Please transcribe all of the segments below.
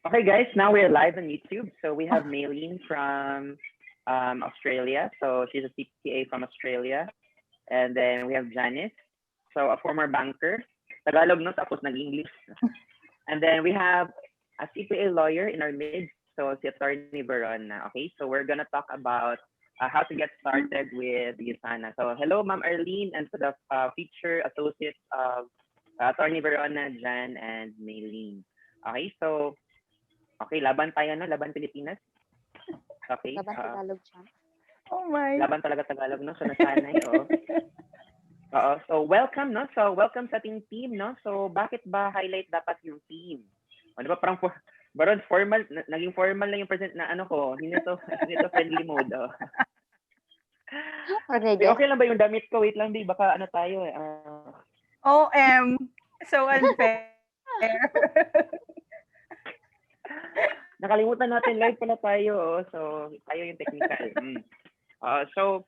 Okay, guys, now we're live on YouTube. So we have Maylene from Australia. So she's a CPA from Australia. And then we have Janice, so a former banker. Tagalog no, tapos nag-English. And then we have a CPA lawyer in our midst, so si Attorney Verona. Okay, so we're gonna talk about how to get started with USANA. So hello, Ma'am Arlene, and to the feature associates of Attorney Verona, Jan, and Maylene. Okay, so okay, laban tayo, no? Laban Pilipinas. Okay. Laban Tagalog siya. Oh my. Laban talaga Tagalog, no? So nasanay, oo. Oo. So welcome, no? So welcome sa ating team, no? So bakit ba highlight dapat yung team? O, di ba parang baron formal, naging formal lang yung present na ano ko. Hindi to friendly mode. Oh. Okay lang ba yung damit ko? Wait lang, di. Baka ano tayo eh. OM. So unfair. Nakalimutan natin, live pala tayo. Oh. So, tayo yung technical. So,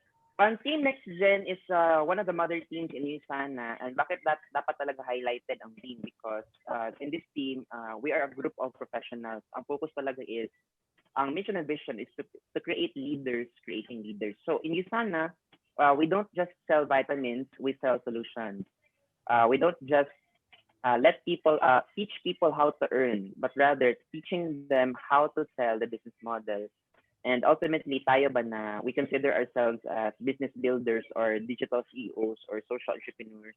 Team NXGN is one of the mother teams in USANA. And bakit dapat talaga highlighted ang team? Because in this team, we are a group of professionals. Ang focus talaga is, ang mission and vision is to create leaders, creating leaders. So, in USANA, we don't just sell vitamins, we sell solutions. We don't just let people teach people how to earn, but rather teaching them how to sell the business model. And ultimately, tayo ba na we consider ourselves as business builders or digital CEOs or social entrepreneurs?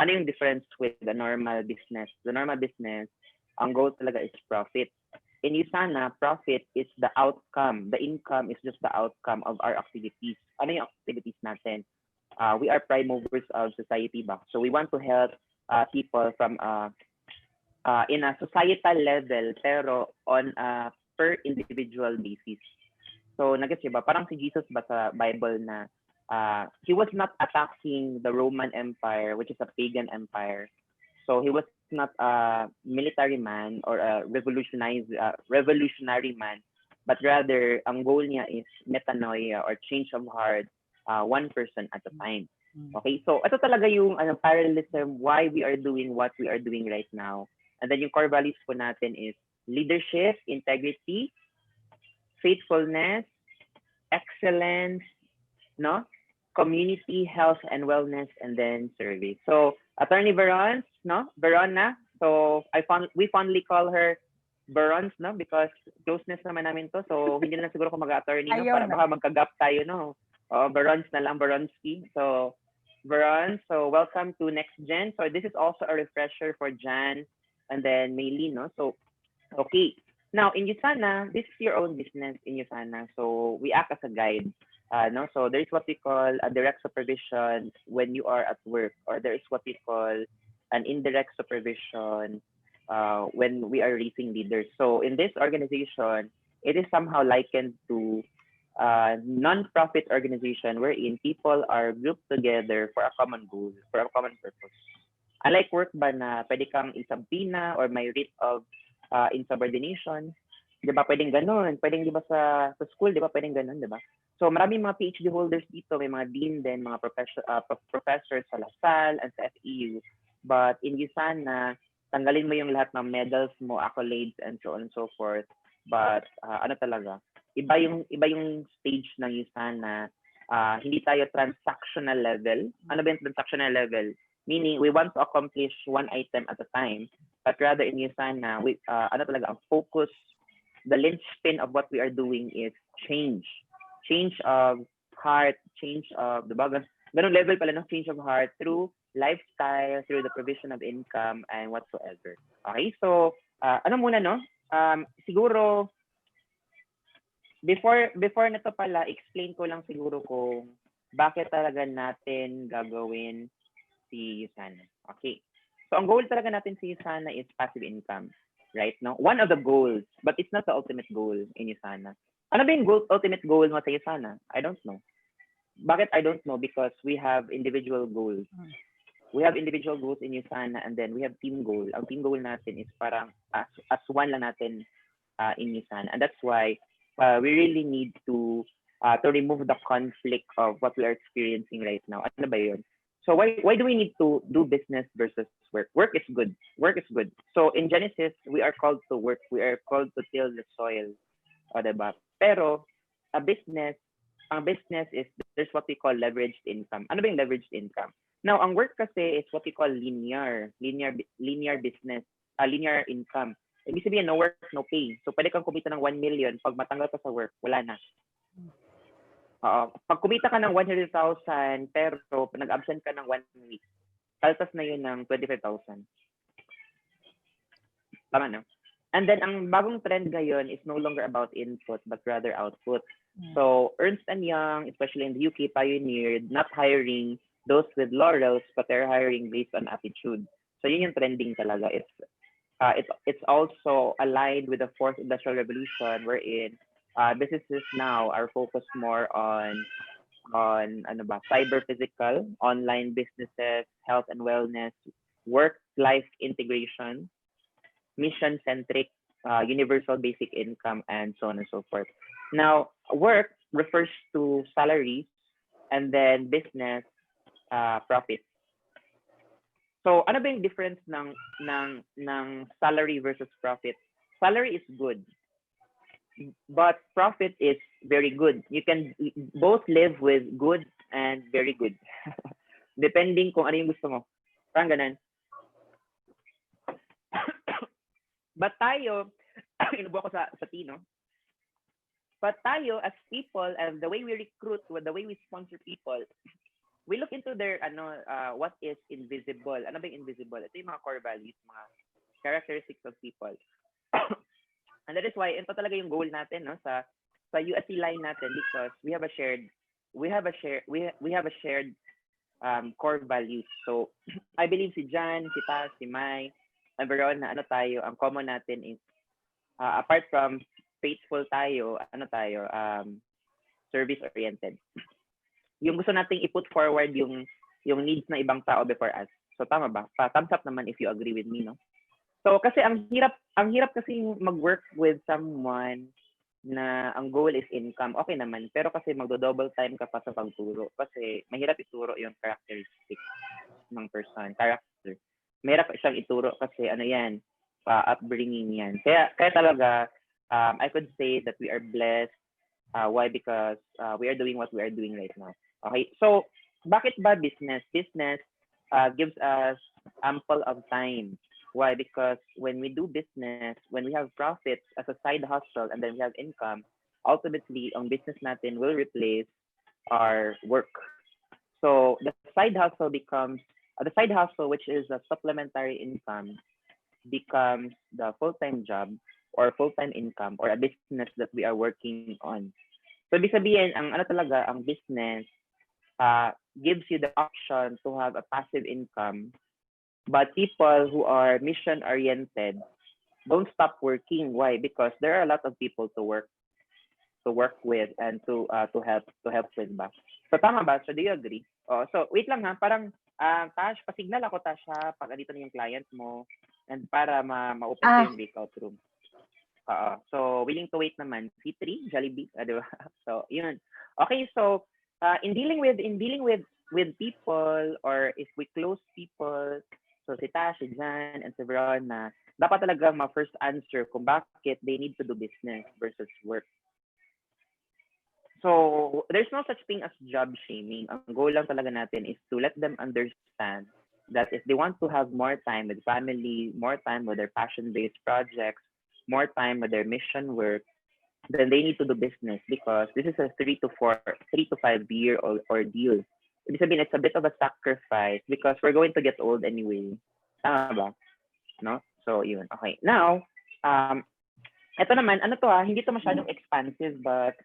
Ano yung difference with the normal business? The normal business, ang goal talaga is profit. In USANA, profit is the outcome. The income is just the outcome of our activities. Ano yung activities natin? We are prime movers of society ba? So we want to help people from in a societal level pero on a per individual basis. So nagets ba parang si Jesus ba sa Bible na he was not attacking the Roman Empire, which is a pagan empire. So he was not a military man or a revolutionary man, but rather ang goal niya is metanoia or change of heart, one person at a time. Okay, so ito talaga yung parallelism why we are doing what we are doing right now. And then yung core values po natin is leadership, integrity, faithfulness, excellence, no? Community, health and wellness, and then service. So Attorney Verona, no? Verona. So we fondly call her Verons, no? Because closeness naman namin to. So hindi na siguro kung mag-attorney, no? Para baka magka-gap tayo, no? Verons na lang, Veronski. So Veron, so welcome to NXGN. So this is also a refresher for Jan and then Maylene, no? So, okay. Now, in USANA, this is your own business in USANA. So we act as a guide, no? So there is what we call a direct supervision when you are at work, or there is what we call an indirect supervision when we are raising leaders. So in this organization, it is somehow likened to non-profit organization wherein people are grouped together for a common goal, for a common purpose. Unlike work ba na pwede kang isampina or may rate of insubordination, di ba pwedeng ganun? Pwedeng di ba sa school, di ba pwedeng ganun, di ba? So maraming mga PhD holders dito, may mga dean din, mga professors sa LaSalle and sa FEU. But in USANA, tanggalin mo yung lahat ng medals mo, accolades, and so on and so forth. But ano talaga, iba yung stage ng USANA. Hindi tayo transactional level. Ano ba yung transactional level? Meaning, we want to accomplish one item at a time. But rather in USANA, ano talaga, ang focus, the linchpin of what we are doing is change. Change of heart, change of, diba? Ganun level pala ng change of heart through lifestyle, through the provision of income, and whatsoever. Okay, so, ano muna, no? Siguro, before na to pala, explain ko lang siguro kung bakit talaga natin gagawin si USANA. Okay. So, ang goal talaga natin si USANA is passive income. Right? No? One of the goals, but it's not the ultimate goal in USANA. Ano ba yung ultimate goal mo sa USANA? I don't know. Bakit I don't know? Because we have individual goals. We have individual goals in USANA and then we have team goal. Ang team goal natin is parang as one lang natin in USANA. And that's why we really need to remove the conflict of what we are experiencing right now. Ano ba yun? So why do we need to do business versus work? Work is good. Work is good. So in Genesis, we are called to work. We are called to till the soil. O, diba? Pero, ang business is, there's what we call leveraged income. Ano ba yung leveraged income? Now, ang work kasi is what we call linear business, linear income. Ibig sabihin, no work, no pay. So, pwede kang kumita ng 1 million. Pag matanggal ka sa work, wala na. Pag kumita ka ng 100,000, pero nag-absent ka ng 1 week, kaltas na yun ng 25,000. Tama na. And then, ang bagong trend ngayon is no longer about input, but rather output. So, Ernst & Young, especially in the UK, pioneered not hiring those with laurels, but they're hiring based on attitude. So, yun yung trending talaga. It's also aligned with the fourth industrial revolution, wherein businesses now are focused more on cyber physical, online businesses, health and wellness, work-life integration, mission-centric, universal basic income, and so on and so forth. Now, work refers to salaries, and then business, profit. So, ano ba yung difference ng salary versus profit? Salary is good, but profit is very good. You can both live with good and very good. Depending kung ano yung gusto mo. Parang ganun. But tayo, inubo ko sa Tino. But tayo as people, and the way we recruit, the way we sponsor people, we look into their what is invisible. Ano ba yung invisible? Ito yung mga core values, mga characteristics of people. And that is why ito talaga yung goal natin, no, sa USC line natin, because we have a shared core values. So I believe si Jan, si Taz, si Mai, and Veron, na ang common natin is apart from faithful tayo, service oriented. Yung gusto nating i-put forward yung needs ng ibang tao before us. So tama ba? Thumbs up naman if you agree with me, no? So kasi ang hirap kasi mag-work with someone na ang goal is income. Okay naman, pero kasi magdo-double time ka pa sa pagturo kasi mahirap ituro yung characteristics ng person, character. Mahirap siyang ituro kasi upbringing yan. Kaya talaga I could say that we are blessed. Why? Because we are doing what we are doing right now. Okay, so bakit ba business? Business gives us ample of time. Why? Because when we do business, when we have profits as a side hustle and then we have income, ultimately, ang business natin will replace our work. So the side hustle, which is a supplementary income, becomes the full-time job or full-time income or a business that we are working on. So ibig sabihin, ang business gives you the option to have a passive income. But people who are mission-oriented don't stop working. Why? Because there are a lot of people to work with and to help with ba. So tama ba? So do you agree? So wait lang ha, parang Tash, pa-signal ako Tasha pag dito na yung client mo and para ma-open ko yung breakout room. So willing to wait naman. C3, Jollibee, diba? So yun. Okay, so in dealing with people, or if we close people, so si Tash, si Jan, and si Veron, na dapat talaga ma-first answer kung bakit they need to do business versus work. So, there's no such thing as job shaming. Ang goal lang talaga natin is to let them understand that if they want to have more time with family, more time with their passion-based projects, more time with their mission work, then they need to do business because this is a 3 to 5 year ordeal. Ibig sabihin, it's a bit of a sacrifice because we're going to get old anyway. Tama ba? No? So, yun. Okay. Now, ito naman, hindi to masyadong expansive, but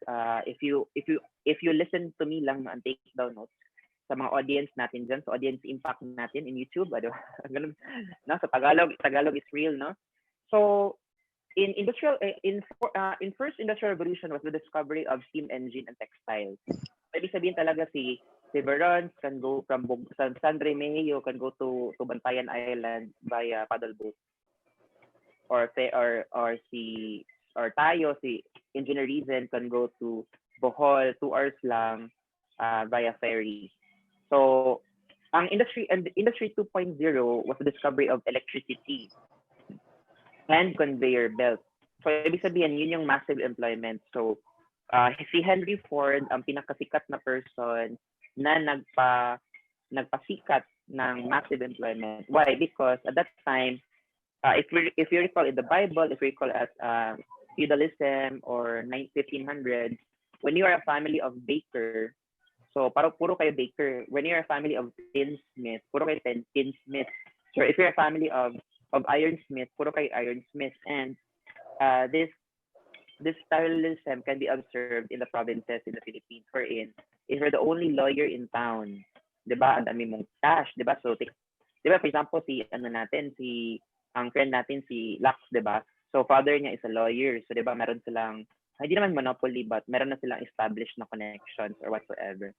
if you listen to me lang and take down notes sa mga audience natin dyan, sa audience impact natin in YouTube, no? Sa Tagalog is real, no? So, in first industrial revolution was the discovery of steam engine and textiles. Ibig sabihin talaga si Veron can go from San Remigio can go to Bantayan Island via paddle boat. Or tayo si Engineer Reason can go to Bohol 2 hours lang via ferry. So ang industry 2.0 was the discovery of electricity and conveyor belt. So, ibig sabihin, yun yung massive employment. So, si Henry Ford, ang pinakasikat na person na nagpasikat ng massive employment. Why? Because at that time, if you recall in the Bible, if you recall at feudalism or 1500s, when you are a family of baker, so parang puro kayo baker. When you're a family of tinsmith, puro kayo tinsmith. So if you're a family of ironsmith, puro kayo ironsmith. And this parallelism can be observed in the provinces in the Philippines, wherein if you're the only lawyer in town, di ba, ang dami mong cash, di ba? So, di ba, for example, ang friend natin, si Lux, di ba? So, father niya is a lawyer. So, di ba, meron silang, hindi naman monopoly, but meron na silang established na connections or whatsoever.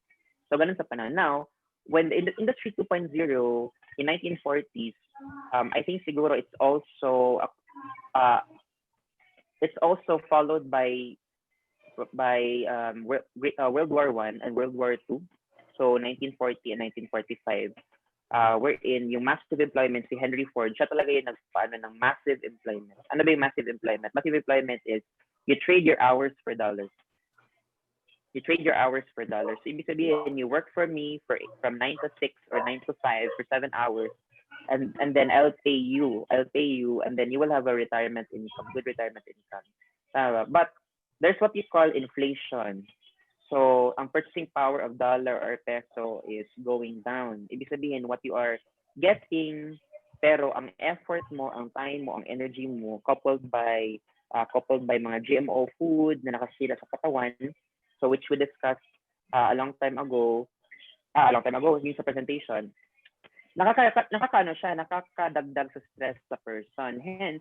So, ganun sa panahon. Now, when the industry 2.0 in 1940s, I think siguro it's also followed by World War I and World War II. So 1940 and 1945, wherein yung massive employment si Henry Ford, siya talaga yung nagpaano ng massive employment. Ano ba yung massive employment? Massive employment is you trade your hours for dollars. You trade your hours for dollars. So ibig sabihin, you work for me from 9 to 6 or 9 to 5 for 7 hours. And then I'll pay you, and then you will have a retirement income, good retirement income. But there's what you call inflation. So, ang purchasing power of dollar or peso is going down. Ibig sabihin, what you are getting, pero ang effort mo, ang time mo, ang energy mo, coupled by mga GMO food na nakasira sa katawan, so which we discussed a long time ago, yung sa presentation, nakakadagdag sa stress sa person. Hence,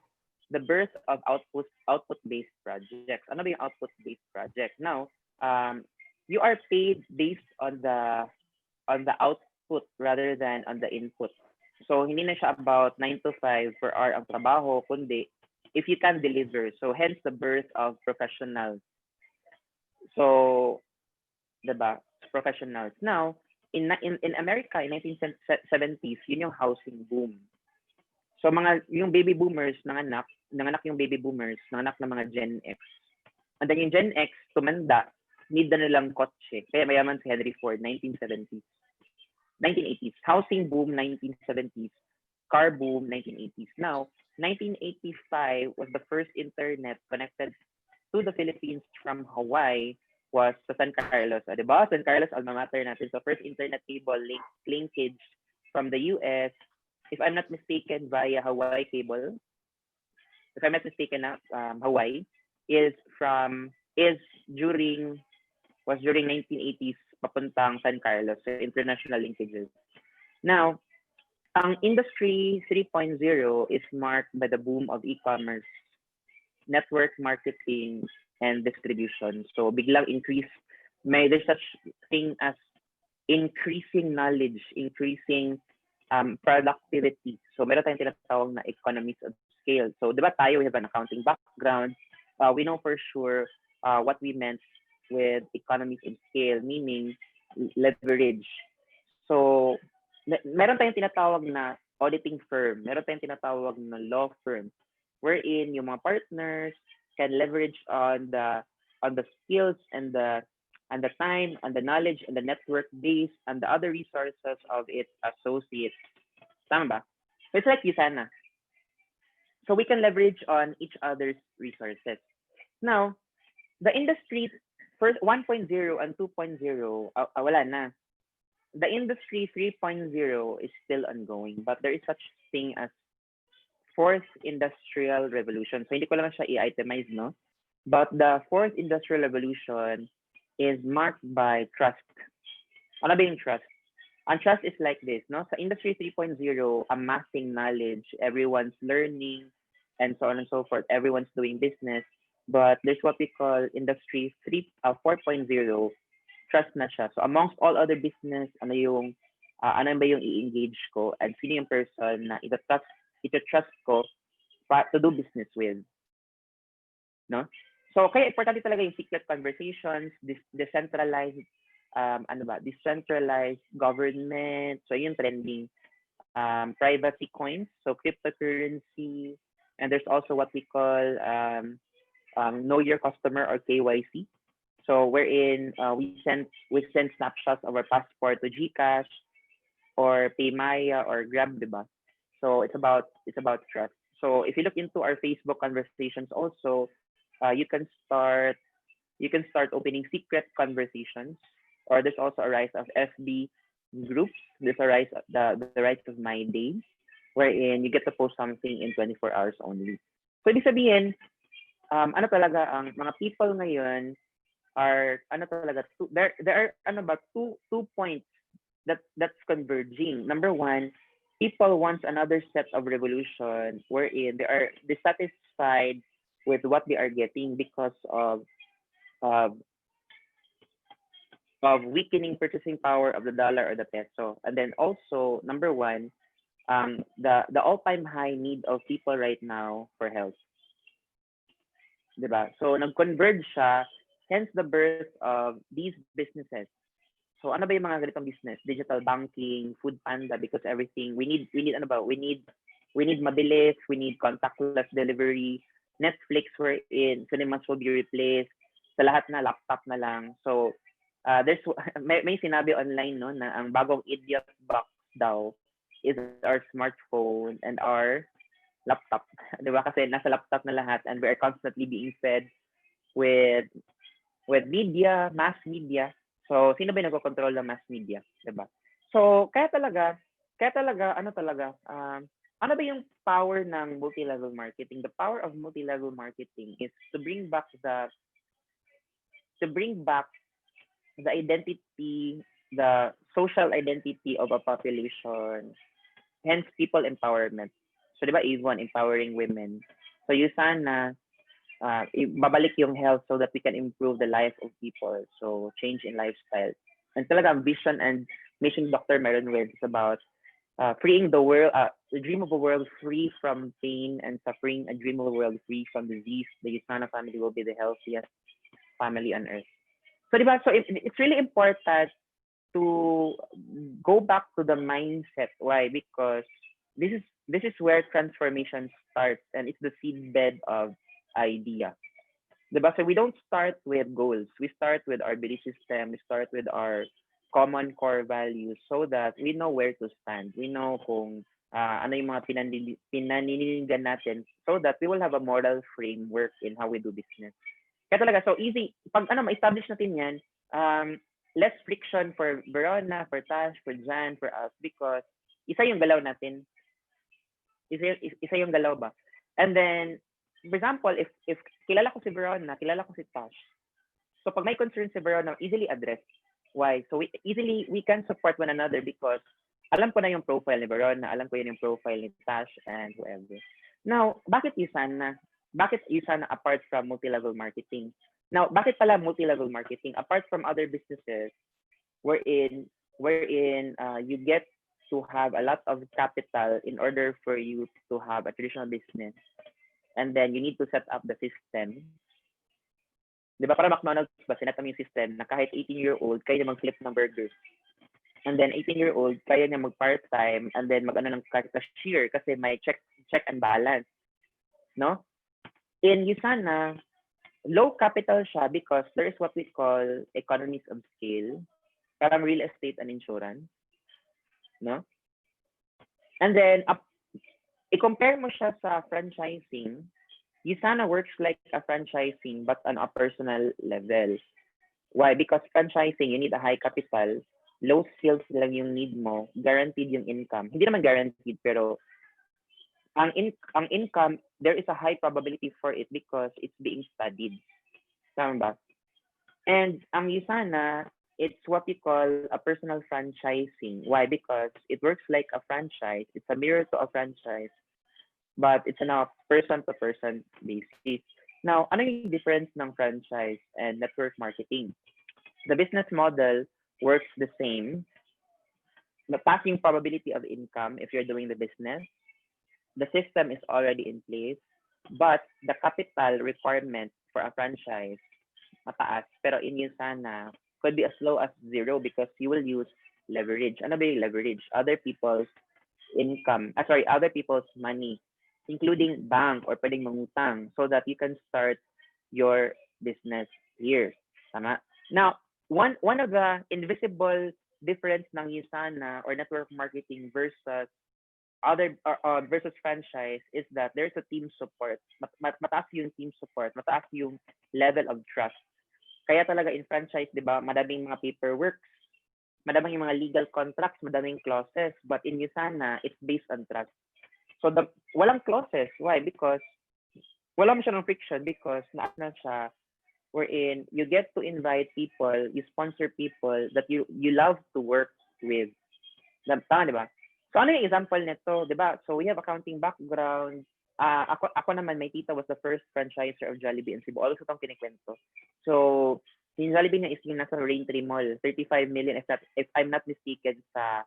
the birth of output-based projects. Ano ba yung output-based project? Now, you are paid based on the output rather than on the input. So, hindi na siya about 9 to 5 per hour ang trabaho, kundi if you can deliver. So, hence the birth of professionals. So, diba? Professionals. Now, in America, in 1970s, yun yung housing boom. So, yung baby boomers, nanganak yung baby boomers, nanganak ng mga Gen X. And then yung Gen X, tumanda, need na nilang kotse. Kaya mayaman si Henry Ford, 1970s. 1980s. Housing boom, 1970s. Car boom, 1980s. Now, 1985 was the first internet connected to the Philippines from Hawaii was sa San Carlos. Diba? San Carlos, alma mater natin. So, first internet cable linkage from the US, if I'm not mistaken, via Hawaii cable. If I'm not mistaken, Hawaii was during 1980s papuntang San Carlos, so international linkages. Now, ang industry 3.0 is marked by the boom of e-commerce, network marketing, and distribution. So biglang there's such thing as increasing knowledge, increasing productivity. So meron tayong tinatawag na economies of scale. So di ba tayo, we have an accounting background. We know for sure what we meant with economies of scale, meaning leverage. So meron tayong tinatawag na auditing firm, meron tayong tinatawag na law firm, wherein yung mga partners can leverage on the skills and the time and the knowledge and the network base and the other resources of its associates. Tama ba? So it's like USANA. So we can leverage on each other's resources. Now, the industry first 1.0 and 2.0, wala na. The industry 3.0 is still ongoing, but there is such thing as fourth industrial revolution. So hindi ko lang siya i-itemize, no? But the fourth industrial revolution is marked by trust. Ano ba yung trust? And trust is like this, no? Sa industry 3.0, amassing knowledge, everyone's learning, and so on and so forth. Everyone's doing business. But there's what we call industry 4.0, trust na siya. So amongst all other business, ano ba yung i-engage ko, and sino yung person na ito-trust ko to do business with. No? So, kaya importante talaga yung secret conversations, decentralized decentralized government. So yung trending privacy coins, so cryptocurrency, and there's also what we call know your customer or KYC. So wherein we send snapshots of our passport to GCash or Paymaya or Grab, diba? So it's about trust. So if you look into our Facebook conversations also, you can start opening secret conversations, or there's also a rise of FB groups. There's a rise of the rise of my days, wherein you get to post something in 24 hours only. So ibig sabihin, ano talaga ang mga people ngayon are ano talaga there are ano ba two points that's converging. Number one, people wants another set of revolution wherein they are dissatisfied with what they are getting because of weakening purchasing power of the dollar or the peso. And then also number one, the all-time high need of people right now for health, 'di ba? So nag-converge siya, hence the birth of these businesses. So ano ba yung mga ganitong business? Digital banking, food panda, because everything we need ano ba? We need mabilis, we need contactless delivery, Netflix wherein cinemas will be replaced, sa lahat na laptop na lang. So there's may sinabi online no na ang bagong idiot box daw is our smartphone and our laptop. 'Di ba? Kasi nasa laptop na lahat and we are constantly being fed with media, mass media. So sino ba yung nagko-control ng mass media, 'di ba? So kaya talaga ano talaga ano ba yung power ng multi-level marketing? The power of multi-level marketing is to bring back the identity, the social identity of a population, hence people empowerment. So, di ba, Avon, empowering women. So, USANA, babalik yung health so that we can improve the life of people. So, change in lifestyle. And talaga, ang vision and mission Dr. Meron Wade is about freeing the world, the dream of a world free from pain and suffering, a dream of a world free from disease. The USANA family will be the healthiest family on earth. So, di ba? So, it's really important to go back to the mindset. Why? Because this is where transformation starts, and it's the seedbed of idea. Diba? So we don't start with goals. We start with our belief system. We start with our common core values so that we know where to stand. We know kung ano yung mga pinaninindigan natin so that we will have a moral framework in how we do business. Kaya talaga, so easy. Pag ma-establish natin yan, less friction for Verona, for Tash, for Jan, for us, because isa yung galaw natin. Isa yung galaw ba? And then, for example, if kilala ko si Verona, kilala ko si Tash, so pag may concern si Verona, easily address. Why? So we can support one another because alam ko na yung profile ni Verona, alam ko yun yung profile ni Tash and whoever. Now, bakit USANA? Bakit USANA apart from multi-level marketing? Now, bakit pala multi-level marketing? Apart from other businesses wherein you get to have a lot of capital in order for you to have a traditional business. And then you need to set up the system. Di ba, para McDonald's ba, sinet yung system na kahit 18-year-old, kaya niya mag-flip ng burgers. And then 18-year-old, kaya niya mag-part-time and then mag-ano ng cashier kasi may check and balance. No? In USANA, low capital siya because there is what we call economies of scale, parang real estate and insurance. No? And then, i-compare mo siya sa franchising, USANA works like a franchising but on a personal level. Why? Because franchising, you need a high capital, low skills lang yung need mo, guaranteed yung income. Hindi naman guaranteed, pero ang income, there is a high probability for it because it's being studied. Tama ba? And ang USANA, it's what we call a personal franchising. Why? Because it works like a franchise. It's a mirror to a franchise, but it's on a person-to-person basis. Now, ano yung difference ng franchise and network marketing? The business model works the same. The passing probability of income if you're doing the business. The system is already in place, but the capital requirement for a franchise mataas. Pero in USANA, could be as low as zero because you will use leverage. Ano ba yung leverage? Other people's income, other people's money, including bank or pwedeng mangutang so that you can start your business here. Tama? Now, one of the invisible difference ng USANA or network marketing versus versus franchise is that there's a team support. Mataas yung team support, mataas yung level of trust. Kaya talaga in franchise, di ba, madaming mga paperwork, madaming mga legal contracts, madaming clauses. But in USANA, it's based on trust. So walang clauses. Why? Because wala mo siya ng friction because na siya wherein you get to invite people, you sponsor people that you love to work with. Tama, di ba? So ano yung example nito, 'di ba? So we have accounting background. Ako naman, my tita was the first franchisor of Jollibee in Cebu. Also itong kinikwento. So, yung Jollibee na is yung nasa Raintree Mall, 35 million if I'm not mistaken sa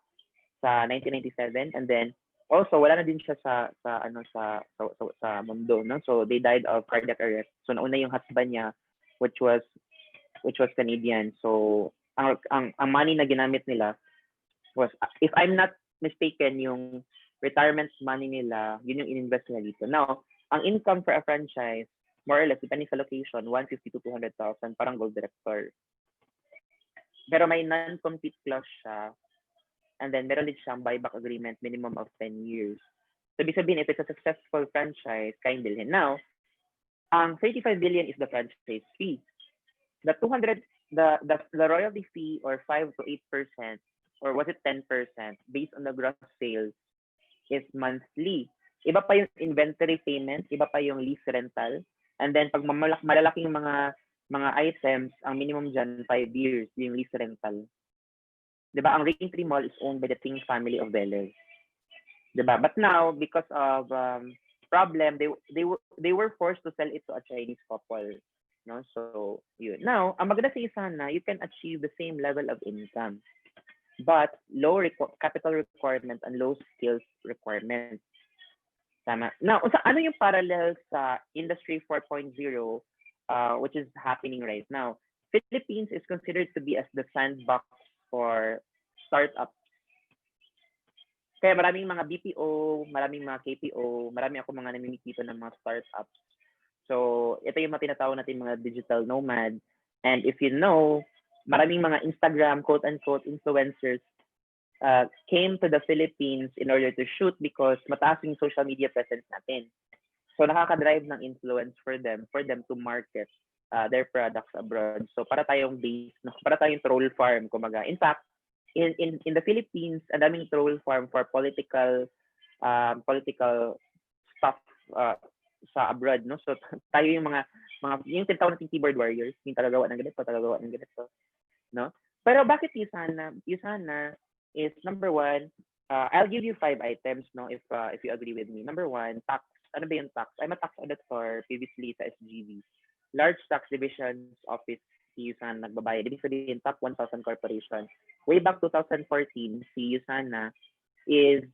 1997, and then also wala na din siya sa mundo, no? So they died of cardiac arrest. So nauna yung husband niya which was Canadian. So ang money na ginamit nila was, if I'm not mistaken, yung retirement money nila, yun yung ininvest nila dito. Now, ang income for a franchise, more or less, depending sa location, 150 to 200,000, parang gold director. Pero may non-compete clause siya, and then meron din siyang buyback agreement, minimum of 10 years. So, ibig sabihin, if it's a successful franchise, kayang bilhin. Now, ang 35 billion is the franchise fee. The royalty fee, or 5 to 8%, or was it 10% based on the gross sales, is monthly. Iba pa yung inventory payment, iba pa yung lease rental, and then pag malalaking mga items, ang minimum dyan 5 years yung lease rental. 'Di ba? Ang Raintree Mall is owned by the Ting family of Bel-Air. 'Di ba? But now, because of problem, they were forced to sell it to a Chinese couple. No? So, yun. Now, ang maganda sa USANA, you can achieve the same level of income, but low capital requirements and low skills requirements. Tama. Now, ano yung parallel sa Industry 4.0, which is happening right now? Philippines is considered to be as the sandbox for startups. Kaya maraming mga BPO, maraming mga KPO, marami ako mga namimit dito ng mga startups. So, ito yung mga tinatawag natin mga digital nomad. And if you know, maraming mga Instagram, quote-unquote, influencers came to the Philippines in order to shoot because mataas yung social media presence natin. So, nakaka-drive ng influence for them to market their products abroad. So, para tayong troll farm, kumaga. In fact, in the Philippines, ang daming troll farm for political stuff sa abroad, no? So, tayo yung mga yung tinatawag nating keyboard warriors, yung tagagawa ng ganito, no? Pero bakit USANA? USANA is number one. I'll give you 5 items, no, if you agree with me. Number 1, tax. Ano ba yung tax? I'm a tax auditor previously sa SGV. Large tax divisions office si USANA nagbabayad. Ibig sabihin, top 1,000 corporation. Way back 2014, si USANA is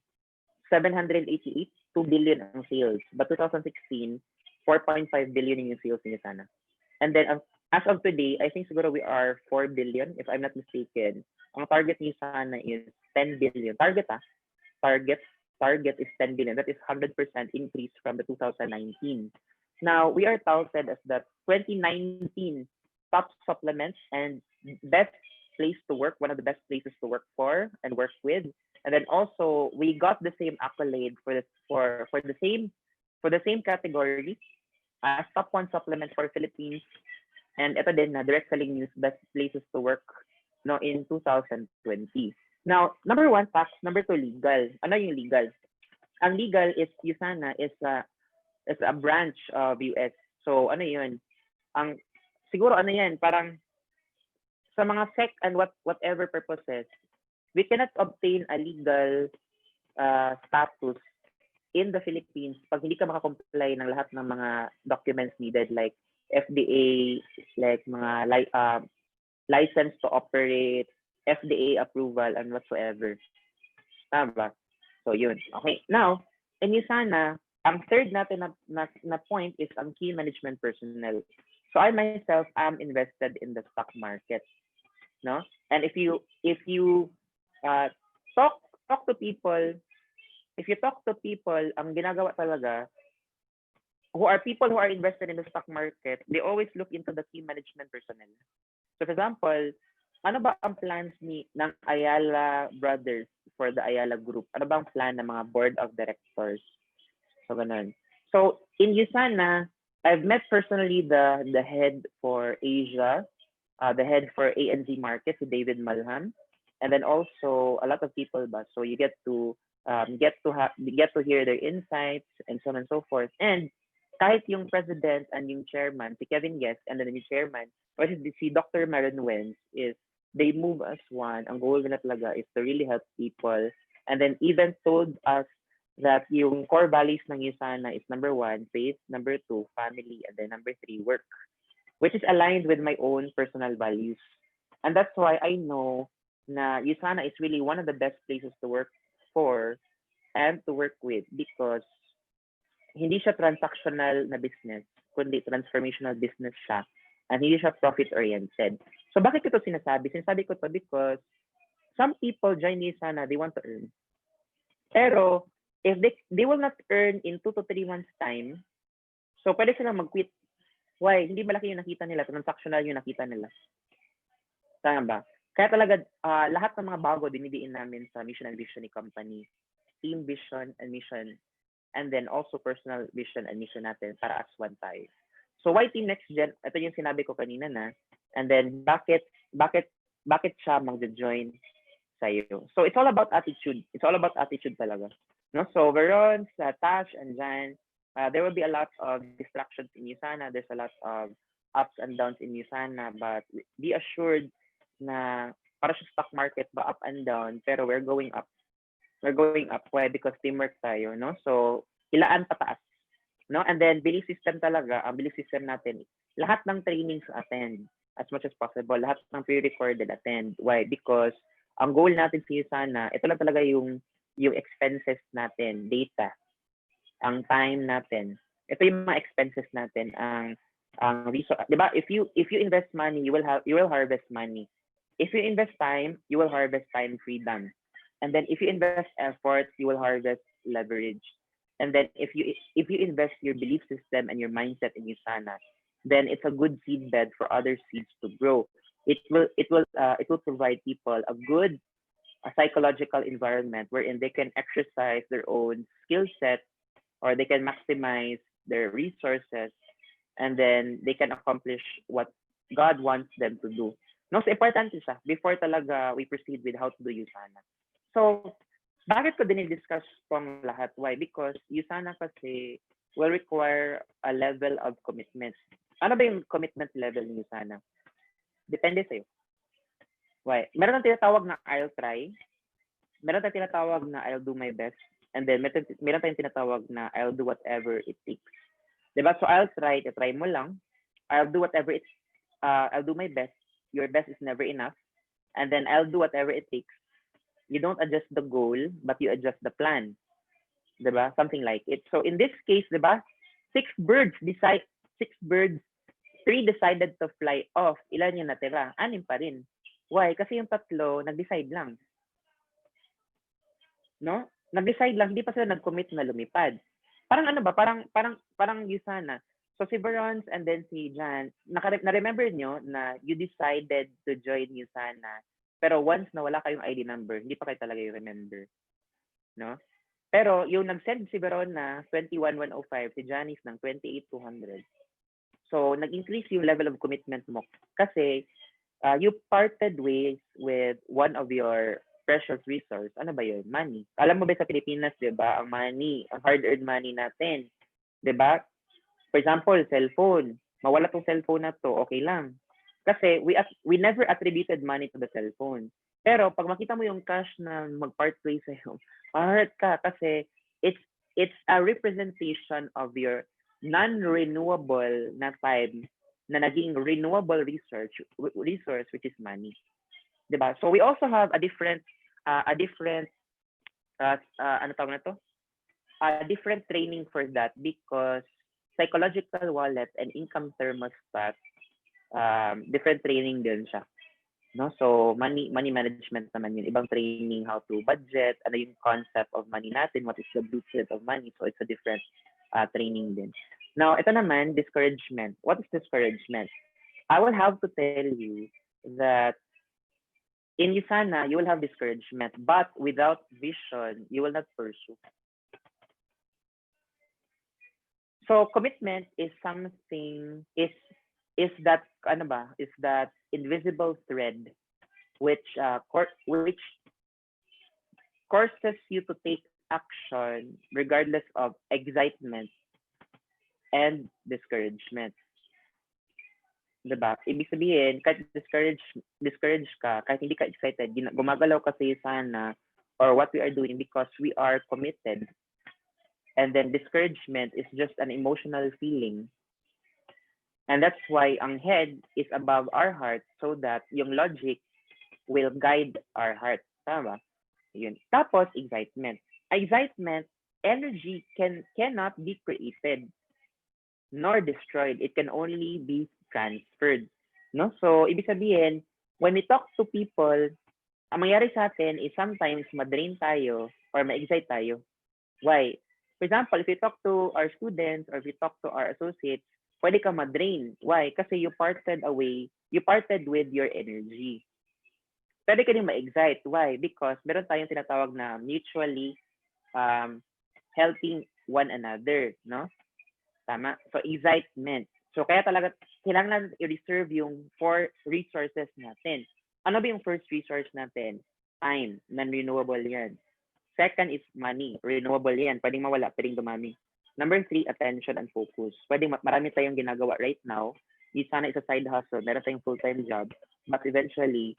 788, 2 billion ang sales. But 2016, 4.5 billion yung sales ni USANA. And then, as of today, I think siguro we are 4 billion, if I'm not mistaken. Ang target ni USANA is 10 billion. Target is 10 billion. That is 100% increase from the 2019. Now, we are touted as the 2019 top supplements and best place to work, one of the best places to work for and work with. And then also, we got the same accolade for the same category as top 1 supplement for Philippines. And ito din na direct selling news, best places to work, no, in 2020. Now, number 1, tax. Number 2, legal. Ano yung legal? Ang legal is USANA is a branch of US. So, ano yun? Siguro ano yan, parang sa mga SEC and whatever purposes, we cannot obtain a legal status in the Philippines pag hindi ka makakomply ng lahat ng mga documents needed like FDA, like mga license to operate, FDA approval, and whatsoever. Tama ba? So, yun. Okay. Now, in USANA, ang third natin na point is ang key management personnel. So, I myself am invested in the stock market. no? And if you uh, talk talk to people, if you talk to people, ang ginagawa talaga who are people who are invested in the stock market, they always look into the key management personnel. So for example, ano ba ang plans ng Ayala Brothers for the Ayala Group? Ano ba ang plan ng mga board of directors? So ganun. So in USANA, I've met personally the head for Asia, the head for ANZ Market, si David Malham, and then also a lot of people ba. So you get to get to hear their insights and so on and so forth. And kahit yung president and yung chairman, si Kevin Guest, and then yung chairman, or si Dr. Maron Wens, is they move as one. Ang goal nila talaga is to really help people. And then even told us that yung core values ng USANA is number 1, faith, number 2, family, and then number 3, work, which is aligned with my own personal values. And that's why I know na USANA is really one of the best places to work for and to work with because hindi siya transactional na business, kundi transformational business siya. And hindi siya profit-oriented. So bakit ko ito sinasabi? Sinasabi ko ito because some people join USANA, they want to earn. Pero if they will not earn in 2 to 3 months time, so pwede silang mag-quit. Why? Hindi malaki yung nakita nila, transactional yung nakita nila. Tama ba? Kaya talaga, lahat ng mga bago dinidiin namin sa mission and vision ni company, team vision and mission, and then also personal vision and mission natin para as one tayo. So why Team NXGN? Ito yung sinabi ko kanina na. And then bakit siya mag-join sa'yo? So it's all about attitude. It's all about attitude talaga. No? So Veron, Tash, and Jan, there will be a lot of distractions in USANA. There's a lot of ups and downs in USANA, but be assured na para sa stock market ba up and down, pero we're going up. We're going up. Why? Because teamwork tayo, no? So ilaan pataas. No? And then belief system talaga, ang belief system natin, lahat ng trainings attend as much as possible. Lahat ng pre-recorded attend. Why? Because ang goal natin sa USANA, ito lang talaga yung expenses natin, data, ang time natin. Ito yung mga expenses natin, ang resource. 'Di ba? If you invest money, you will harvest money. If you invest time, you will harvest time freedom. And then if you invest effort, you will harvest leverage. And then if you invest your belief system and your mindset in USANA, then it's a good seed bed for other seeds to grow. It will provide people a good psychological environment wherein they can exercise their own skill set or they can maximize their resources and then they can accomplish what God wants them to do. No, so importante siya before talaga we proceed with how to do USANA. So, bakit ko dinidiscuss itong lahat? Why? Because USANA kasi will require a level of commitment. Ano ba yung commitment level ni USANA? Depende sa'yo. Why? Meron tayong tinatawag na I'll try. Meron tayong tinatawag na I'll do my best. And then meron tayong tinatawag na I'll do whatever it takes. Diba? So I'll try mo lang. I'll do whatever I'll do my best. Your best is never enough. And then I'll do whatever it takes. You don't adjust the goal, but you adjust the plan. Diba? Something like it. So in this case, diba? 6 birds, 3 decided to fly off. Ilan yung natira? 6 pa rin. Why? Kasi yung 3, nag-decide lang. No? Nag-decide lang, hindi pa sila nag-commit na lumipad. Parang ano ba? Parang USANA. So si Verons and then si Jan, na-remember nyo na you decided to join USANA. Pero once na wala kayong ID number, hindi pa kayo talaga yung remember. No? Pero yung nag-send si Veron na 21,105, si Janice ng 28,200. So nag-increase yung level of commitment mo. Kasi you parted ways with one of your precious resource. Ano ba yun? Money. Alam mo ba sa Pilipinas, di ba, ang money, ang hard-earned money natin, di ba? For example, cellphone. Mawala tong cellphone na to, okay lang. Kasi we never attributed money to the cellphone. Pero pag makita mo yung cash na mag-part ways sa'yo, ma-hurt ka kasi it's a representation of your non-renewable na time na naging renewable resource which is money. Diba? So we also have a different ano tawag na to? A different training for that because psychological wallet and income thermostat different training din siya. No? So, money management naman yun. Ibang training, how to budget, ano yung concept of money natin, what is the blueprint of money. So, it's a different training din. Now, ito naman, discouragement. What is discouragement? I will have to tell you that in USANA, you will have discouragement, but without vision, you will not pursue. So commitment is something is that ano ba? Is that invisible thread which which courses you to take action regardless of excitement and discouragement. Diba? Ibig sabihin, kahit discourage ka, kahit hindi ka excited, gumagalaw kasi sana or what we are doing because we are committed. And then discouragement is just an emotional feeling. And that's why ang head is above our heart so that yung logic will guide our heart. Tama? Yun. Tapos, excitement. Excitement, energy cannot be created nor destroyed. It can only be transferred. No? So, ibig sabihin, when we talk to people, ang mangyari sa atin is sometimes madrain tayo or ma-excite tayo. Why? For example, if you talk to our students or if you talk to our associates, pwede ka madrain. Why? Kasi you parted with your energy. Pwede ka din ma-excite. Why? Because meron tayong tinatawag na mutually helping one another, no? Tama? So, excitement. So, kaya talaga, kailangan i-reserve yung 4 resources natin. Ano ba yung first resource natin? Time. Non-renewable yan. Second is money. Renewable yan. Pwedeng mawala, pwedeng dumami. Number 3, attention and focus. Pwedeng marami tayong ginagawa right now. USANA is a side hustle. Meron tayong full-time job. But eventually,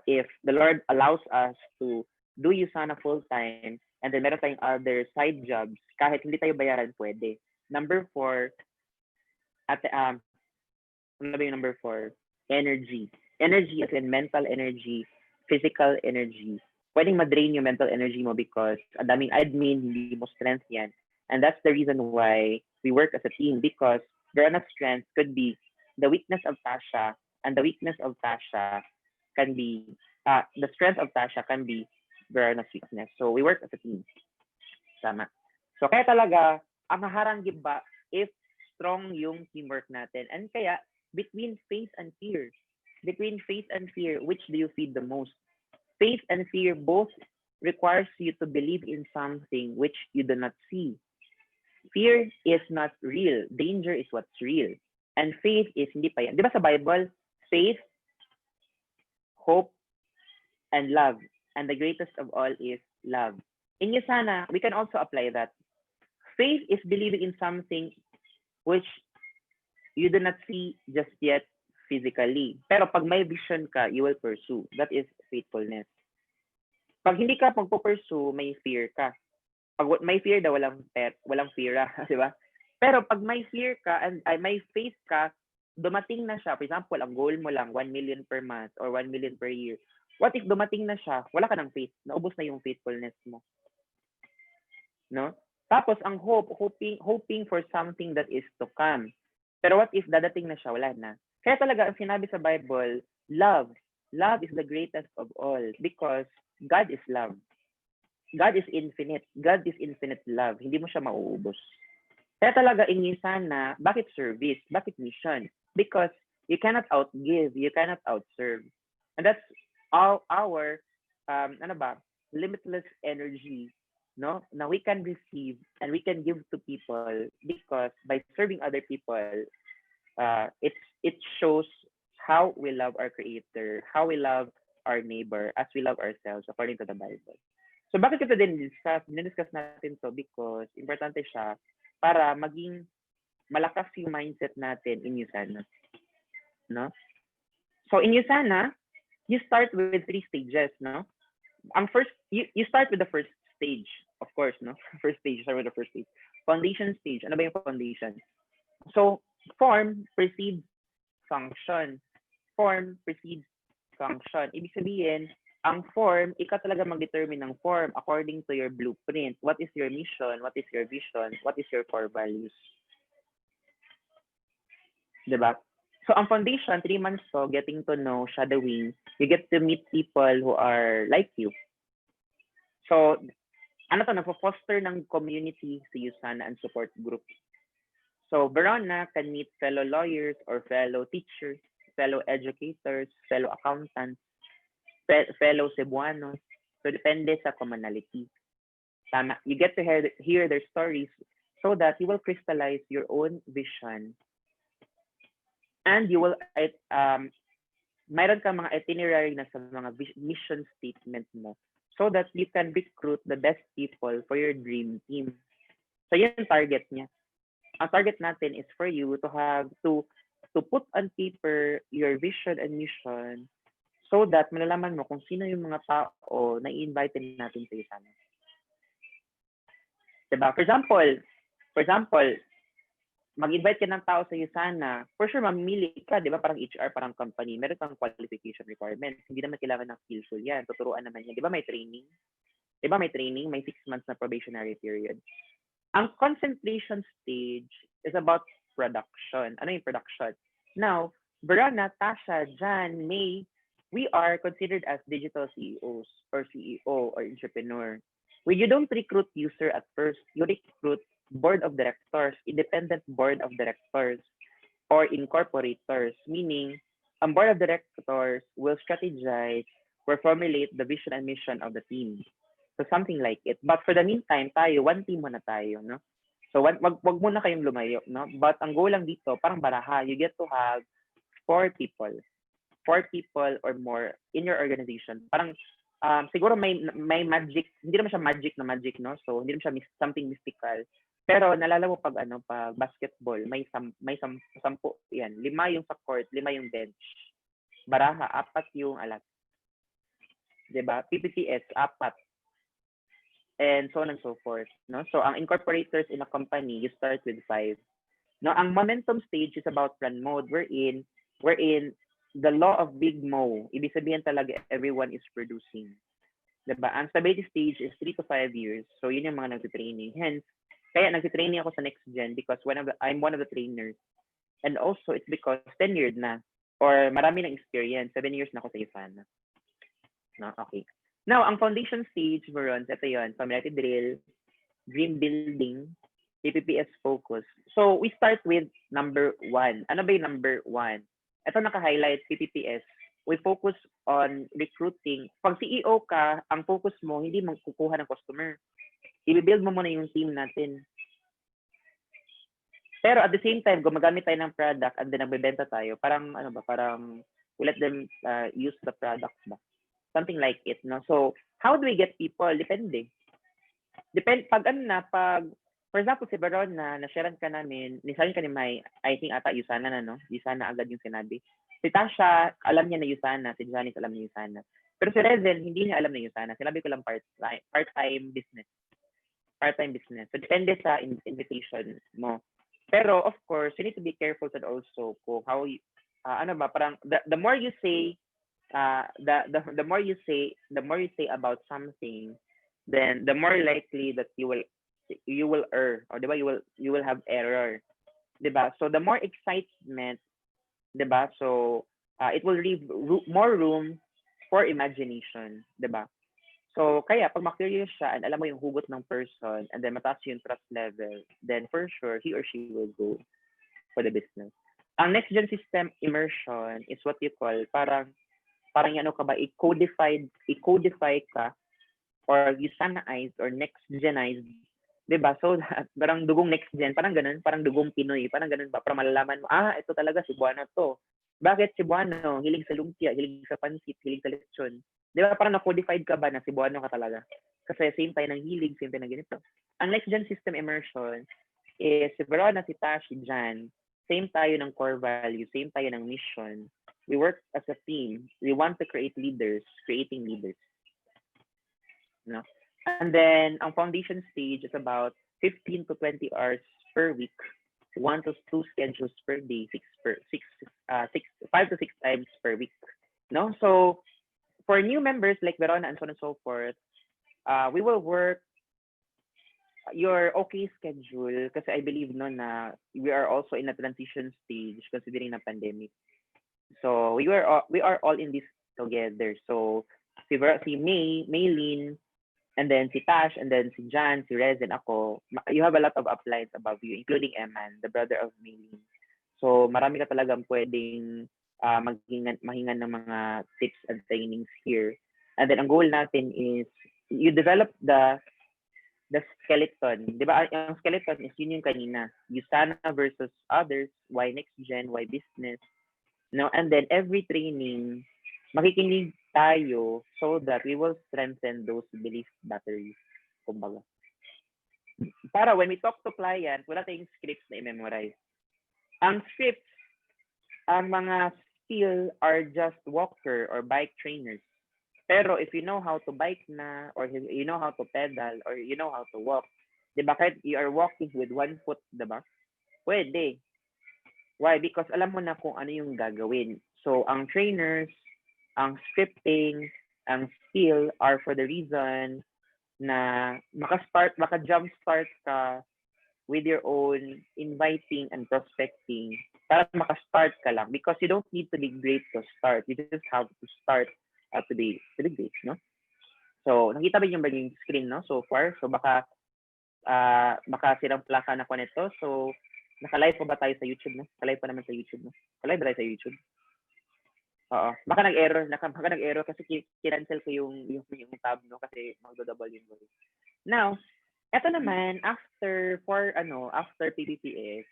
if the Lord allows us to do USANA full-time and then meron tayong other side jobs, kahit hindi tayo bayaran, pwede. Number 4, ano ba yung number 4? Energy. Energy as in mental energy, physical energy. Pwedeng madrain yung mental energy mo because ang daming admin, hindi mo strength yan. And that's the reason why we work as a team because Verana's strength could be the weakness of Tasha and the weakness of Tasha can be, the strength of Tasha can be Verana's weakness. So we work as a team. Tama. So kaya talaga, ang haharang giba if strong yung teamwork natin. And kaya, between faith and fear, which do you feed the most? Faith and fear both requires you to believe in something which you do not see. Fear is not real. Danger is what's real. And faith is hindi pa yan. Di ba sa Bible, faith, hope, and love. And the greatest of all is love. In USANA, we can also apply that. Faith is believing in something which you do not see just yet physically. Pero pag may vision ka, you will pursue. That is faithfulness. Pag hindi ka magpo-pursue, may fear ka. Pag may fear daw, walang fear, di ba? Pero pag may fear ka and may faith ka, dumating na siya. For example, ang goal mo lang 1 million per month or 1 million per year. What if dumating na siya, wala ka ng faith, naubos na yung faithfulness mo. No? Tapos ang hoping for something that is to come. Pero what if dadating na siya, wala na. Kaya talaga, ang sinabi sa Bible, love is the greatest of all because God is love. God is infinite. God is infinite love. Hindi mo siya mauubos. Kaya talaga, in USANA, bakit service? Bakit mission? Because you cannot outgive. You cannot outserve. And that's our limitless energy, no? Now we can receive and we can give to people because by serving other people, it shows how we love our Creator, how we love our neighbor as we love ourselves according to the Bible. So bakit ito din discuss natin to? Because importante siya para maging malakas yung mindset natin in USANA. No? So in USANA, you start with 3 stages, no? Ang first, you start with the first stage, of course, no? First stage, start with the first stage. Foundation stage. Ano ba yung foundation? So, form precedes function. Form precedes function. Ibig sabihin, ang form, ikaw talaga mag-determine ng form according to your blueprint. What is your mission? What is your vision? What is your core values? Diba? So ang foundation, 3 months to, getting to know, shadowing, you get to meet people who are like you. So, ano to, nagpo-foster ng community sa USANA and support group. So, Verona can meet fellow lawyers or fellow teachers, fellow educators, fellow accountants, fellow Cebuanos. So, depende sa commonality. Tama. You get to hear their stories so that you will crystallize your own vision. And you will, mayroon kang mga itinerary na sa mga mission statement mo so that you can recruit the best people for your dream team. So, yun yung target niya. Ang target natin is for you to have to put on paper your vision and mission so that malalaman mo kung sino yung mga tao na i-invite natin sa USANA. Diba? For example, mag-invite ka ng tao sa USANA, for sure mamimili ka, di ba? Parang HR, parang company, meron kang qualification requirements. Hindi naman kailangan ng skillful yan. Tuturuan naman yan. Di ba may training? May 6 months na probationary period. Ang concentration stage is about production. Ano yung production? Now, Verona, Tasha, Jan, May, we are considered as digital CEOs or CEO or entrepreneur. When you don't recruit user at first, you recruit board of directors, independent board of directors, or incorporators, meaning ang board of directors will strategize or formulate the vision and mission of the team. So something like it. But for the meantime, tayo, one team muna tayo, no? So wag muna kayong lumayo, no? But ang goal lang dito, parang baraha, you get to have 4 people or more in your organization. Parang siguro may magic, hindi naman siya magic, no? So hindi naman siya something mystical. Pero nalala mo pag basketball, may 10 yan. 5 yung sa court, 5 yung bench. Baraha, 4 yung alat. 'Di ba? PPTS 4. And so on and so forth, no? So ang incorporators in a company, you start with 5. No, ang momentum stage is about run mode wherein the law of big mo. Ibig sabihin talaga everyone is producing. 'Di ba? Ang stability stage is 3 to 5 years. So yun yung mga nagte-training. Hence, kaya nagte-training ako sa NXGN because I'm one of the trainers. And also, it's because tenured na or marami ng experience. 7 years na ako sa USANA. No? Okay. Now, ang foundation stage, Verons, ito yun. Familiarity drill, dream building, PPPS focus. So, we start with number 1. Ano ba yung number 1? Ito naka-highlight, PPPS. We focus on recruiting. Pag CEO ka, ang focus mo, hindi mo kukuha ng customer. I-build mo muna yung team natin. Pero at the same time, gumagamit tayo ng product and then nagbebenta tayo. Parang, parang we let them use the product ba? Something like it, no? So, how do we get people? Depende. Pag, for example, si Baron na-sharean ka namin, nisarin ka ni May, I think ata USANA na, no? USANA agad yung sinabi. Si Tasha, alam niya na USANA. Si Janice, alam niya USANA. Pero si Rezel, hindi niya alam na USANA. Sinabi ko lang part-time business. So, depende sa invitation mo. Pero, of course, you need to be careful also kung how you, parang, the more you say, the more you say about something, then the more likely that you will err, or diba, you will have error, diba? So the more excitement, diba? So it will leave more room for imagination, diba? So kaya pag ma-curious siya and alam mo yung hugot ng person and then mataas yung trust level, then for sure he or she will go for the business. Ang next gen system immersion is what you call parang i-codify ka or USANAized or next genized, 'di ba? So parang dugong next gen, parang ganun, parang dugong Pinoy, parang ganun ba para malalaman mo, ito talaga Cebuano to. Bakit Cebuano? Hilig sa lumpia, hilig sa pansit, hilig sa lechon. 'Di ba? Parang na-codified ka ba na Cebuano ka talaga? Kasi same tayo ng hilig, same tayo ng ganito. Ang next gen system immersion is si Verona, si Tash, si Jan, same tayo ng core value, same tayo ng mission. We work as a team. We want to create leaders, creating leaders. No? And then, ang foundation stage is about 15 to 20 hours per week, 1 to 2 schedules per day, 5 to 6 times per week. No? So, for new members like Verona and so on and so forth, we will work your okay schedule, kasi I believe no na we are also in a transition stage considering na pandemic. So we are all in this together. So si Maylin, and then si Tash, and then si Jan, si Rez, and ako, you have a lot of uplines above you, including Eman, the brother of Maylin. So marami ka talagang pwedeng mahingan ng mga tips and trainings here. And then ang goal natin is you develop the skeleton. Di ba? Ang skeleton is yun yung kanina. USANA versus others, why next gen, why business. No? And then every training, makikinig tayo so that we will strengthen those belief batteries. Kumbaga. Para when we talk to client, wala tayong scripts na i-memorize. Ang scripts, ang mga skill are just walker or bike trainers. Pero if you know how to bike na, or you know how to pedal, or you know how to walk, di ba kahit you are walking with one foot, di ba? Pwede. Why? Because alam mo na kung ano yung gagawin. So, ang trainers, ang scripting, ang skill are for the reason na maka-jump start ka with your own inviting and prospecting para maka-start ka lang, because you don't need to be great to start. You just have to start to be great, no? So, nakita ba yung baging screen, no? So far. So, baka silang plaka na ko nito. So, naka-live pa ba tayo sa YouTube, no? Naka-live pa naman sa YouTube, no? Naka-live ba tayo sa YouTube? Oo. Baka nag-error kasi kinancel ko yung tab, no? Kasi magdo-double yung voice. Now, eto naman, after PPPS,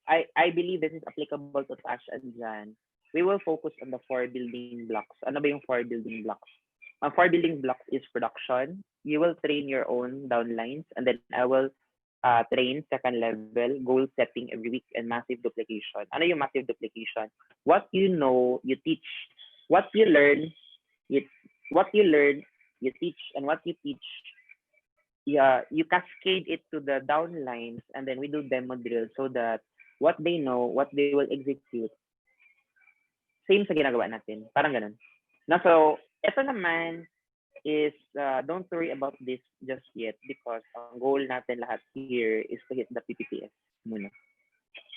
I believe this is applicable to Tash and Jan. We will focus on the 4 building blocks. Ano ba yung 4 building blocks? Ang 4 building blocks is production. You will train your own downlines, and then I will train second level, goal setting every week, and massive duplication. Ano yung massive duplication? What you know, you teach. What you learn, you teach, and what you teach, you cascade it to the downlines, and then we do demo drill so that what they know, what they will execute, same sa ginagawa natin. Parang ganun. Na so, ito naman is, don't worry about this just yet because ang goal natin lahat here is to hit the PPPS muna.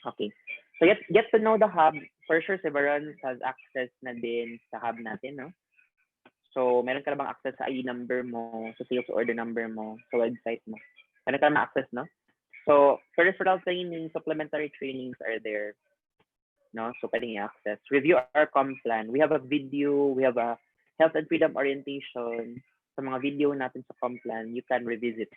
Okay. So, get to know the hub. For sure, si Baron has access na din sa hub natin, no? So, meron ka na bang access sa ID number mo, sa sales order number mo, sa website mo? Meron ka na access, no? So, for referral training, supplementary trainings are there. No? So, pwedeng i-access. Review our com plan. We have a video, we have a health and freedom orientation. Sa mga video natin sa com plan, you can revisit.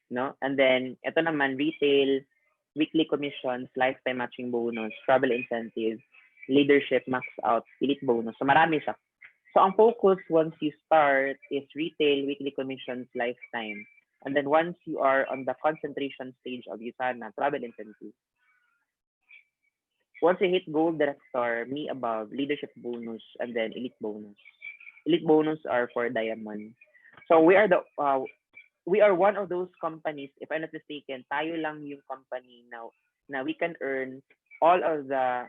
No? And then, ito naman, retail, weekly commissions, lifetime matching bonus, travel incentives, leadership, max out, elite bonus. So, marami siya. So, ang focus once you start is retail, weekly commissions, lifetime. And then once you are on the concentration stage of USANA, travel incentives. Once you hit gold director, me above, leadership bonus, and then elite bonus. Elite bonus are for diamond. So we are one of those companies, if I'm not mistaken, tayo lang yung company now na we can earn all of the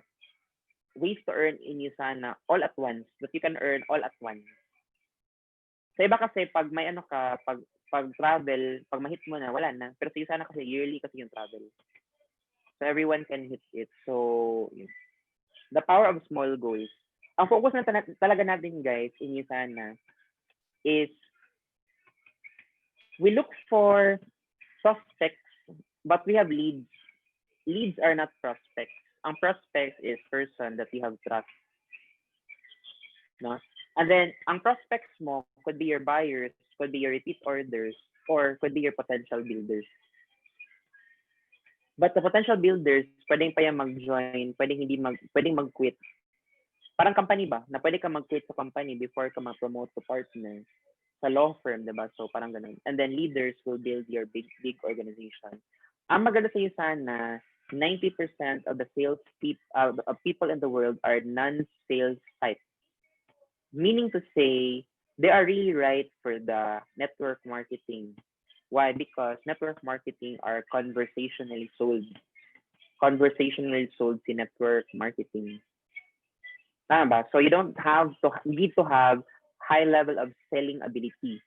ways to earn in USANA all at once, but you can earn all at once. Sa iba kasi pag may pag travel, pag ma-hit mo na, wala na. Pero sa USANA kasi yearly kasi yung travel. So everyone can hit it. So the power of small goals. Ang focus na talaga natin guys in USANA is we look for prospects, but we have leads. Leads are not prospects. Ang prospect is person that you have trust. No? And then, ang prospects mo could be your buyers, could be your repeat orders, or could be your potential builders. But the potential builders, pwedeng pa yan mag-join, pwedeng mag-quit. Parang company ba? Na pwede ka mag-quit sa company before ka mag-promote to partner. Sa law firm, diba? So, parang ganun. And then, leaders will build your big organization. Ang maganda sa USANA, 90% of the sales people in the world are non-sales type. Meaning to say, they are really right for the network marketing. Why? Because network marketing are conversationally sold. Conversationally sold si network marketing. Tama ba? So you need to have high level of selling ability.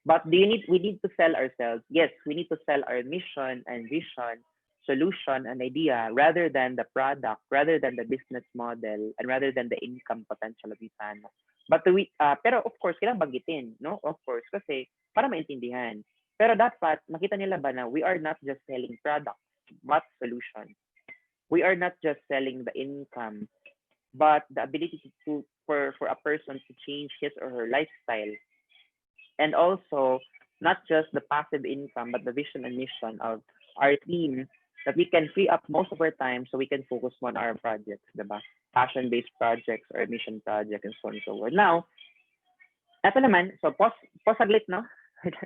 But we need to sell ourselves. Yes, we need to sell our mission and vision, solution and idea rather than the product, rather than the business model, and rather than the income potential of USANA. But pero of course, kailangan banggitin, no? Of course, kasi para maintindihan. Pero dapat makita nila ba na we are not just selling products, but solutions. We are not just selling the income, but the ability for a person to change his or her lifestyle. And also, not just the passive income, but the vision and mission of our team that we can free up most of our time so we can focus on our projects, diba? Passion-based projects or mission projects and so on and so forth. Now, eto naman, so pause saglit, no?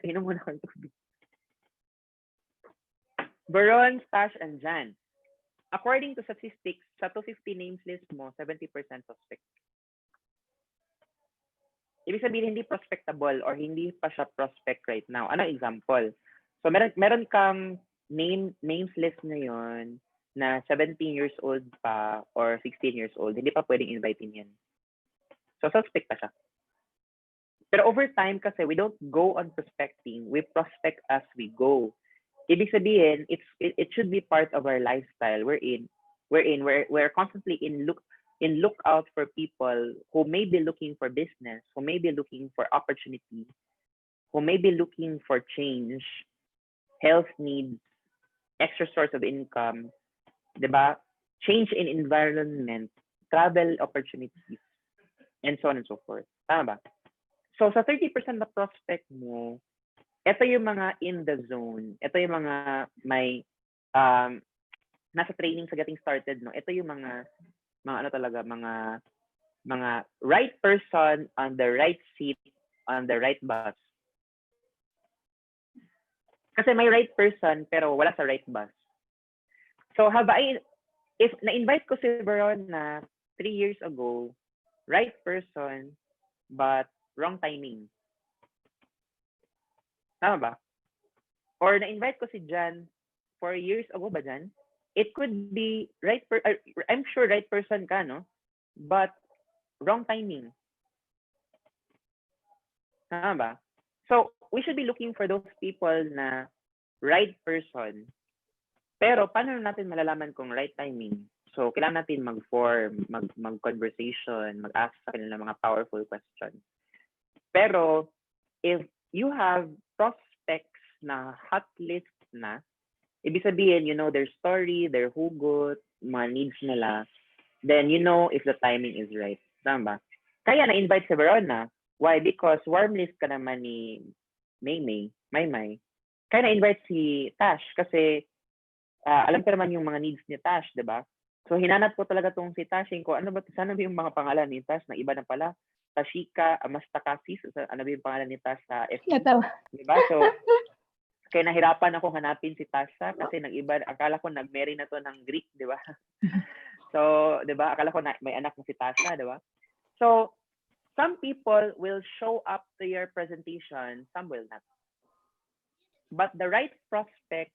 Inom muna ako ng tubig. Baron, Stash, and Jan. According to statistics, sa 250 names list mo, 70% suspect. Ibig sabihin, hindi prospectable or hindi pa siya prospect right now. Ano example? So, meron kang names list ngayon na 17 years old pa or 16 years old. Hindi pa pwedeng inviting yan. So, suspect pa siya. Pero over time kasi, we don't go on prospecting. We prospect as we go. Ibig sabihin, it should be part of our lifestyle. We're constantly in lookout for people who may be looking for business, who may be looking for opportunity, who may be looking for change, health needs, extra source of income, diba? Change in environment, travel opportunities, and so on and so forth. Tama ba? So sa 30% na prospect mo, ito yung mga in the zone. Ito yung mga may nasa training sa getting started, no. Ito yung mga ano talaga, mga right person on the right seat on the right bus. Kasi may right person pero wala sa right bus. So if na-invite ko si Baron na 3 years ago, right person but wrong timing. Tama ba? Or na-invite ko si Jan 4 years ago ba, Jan? It could be I'm sure right person ka, no? But wrong timing. Tama ba? So, we should be looking for those people na right person. Pero, paano natin malalaman kung right timing? So, kailangan natin mag-form, mag-conversation, mag-ask sa kanila mga powerful questions. Pero, if you have prospects na hot list na, ibig sabihin, you know their story, their hugot, mga needs nila, then you know if the timing is right. Tama ba? Kaya na-invite si Verona. Why? Because warm list ka naman ni May. Kaya na-invite si Tash kasi alam ko naman yung mga needs ni Tash, di ba? So, hinanap ko talaga tong si Tash. Ano ba? Sana ba yung mga pangalan ni Tash na iba na pala? Tashika, Amastakasis, ano ba yung pangalan ni Tash sa FB? Diba? So, kaya nahirapan ako hanapin si Tasha kasi nag-iba, akala ko nag-marry na to ng Greek, di ba? So, di ba? Akala ko may anak na si Tasha, di ba? So, some people will show up to your presentation, some will not. But the right prospect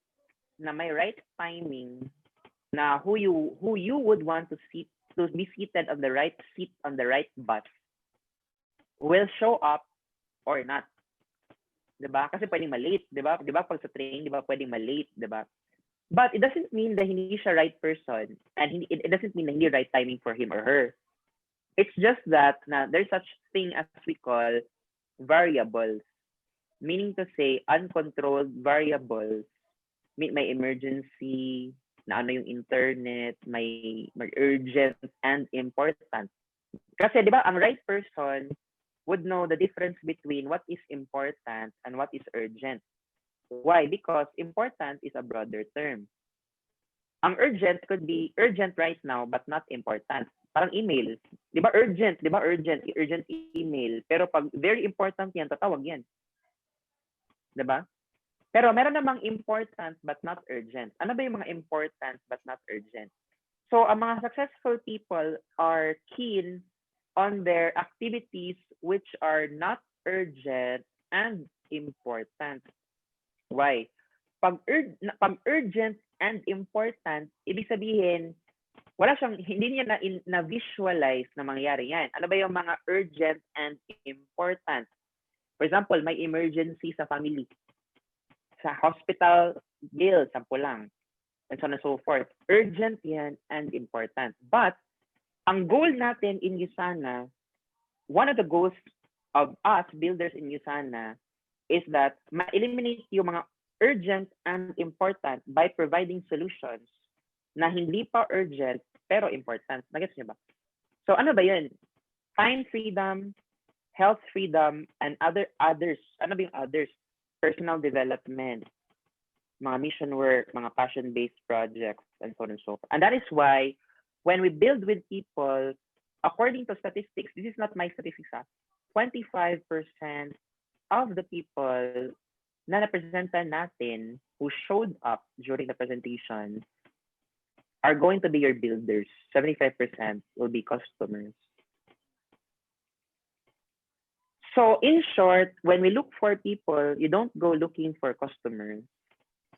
na may right timing na who you would want to be seated on the right seat on the right bus will show up or not. Diba? Kasi pwedeng malate, diba? Diba pag sa training, diba pwedeng malate, diba? But it doesn't mean that hindi siya right person and it doesn't mean that hindi right timing for him or her. It's just that na there's such thing as we call variables. Meaning to say, uncontrolled variables. May emergency, na ano yung internet, may urgent and important. Kasi diba, ang right person would know the difference between what is important and what is urgent. Why? Because important is a broader term. Ang urgent could be urgent right now but not important. Parang email. Di ba urgent? Di ba urgent? Urgent email. Pero pag very important yan, tatawag yan. Di ba? Pero meron namang important but not urgent. Ano ba yung mga important but not urgent? So, ang mga successful people are keen on their activities which are not urgent and important. Why? Pag urgent and important, ibig sabihin, hindi niya na-visualize na mangyari yan. Ano ba yung mga urgent and important? For example, may emergency sa family. Sa hospital bill, sampo lang. And so on and so forth. Urgent yan and important. But, ang goal natin in USANA, one of the goals of us builders in USANA is that ma-eliminate yung mga urgent and important by providing solutions na hindi pa urgent pero important. Nagets niyo ba? So ano ba yun? Time freedom, health freedom, and others. Ano ba yung others? Personal development, mga mission work, mga passion-based projects, and so on and so forth. And that is why when we build with people, according to statistics, this is not my statistics, 25% of the people na napresentan natin who showed up during the presentation are going to be your builders. 75% will be customers. So in short, when we look for people, you don't go looking for customers.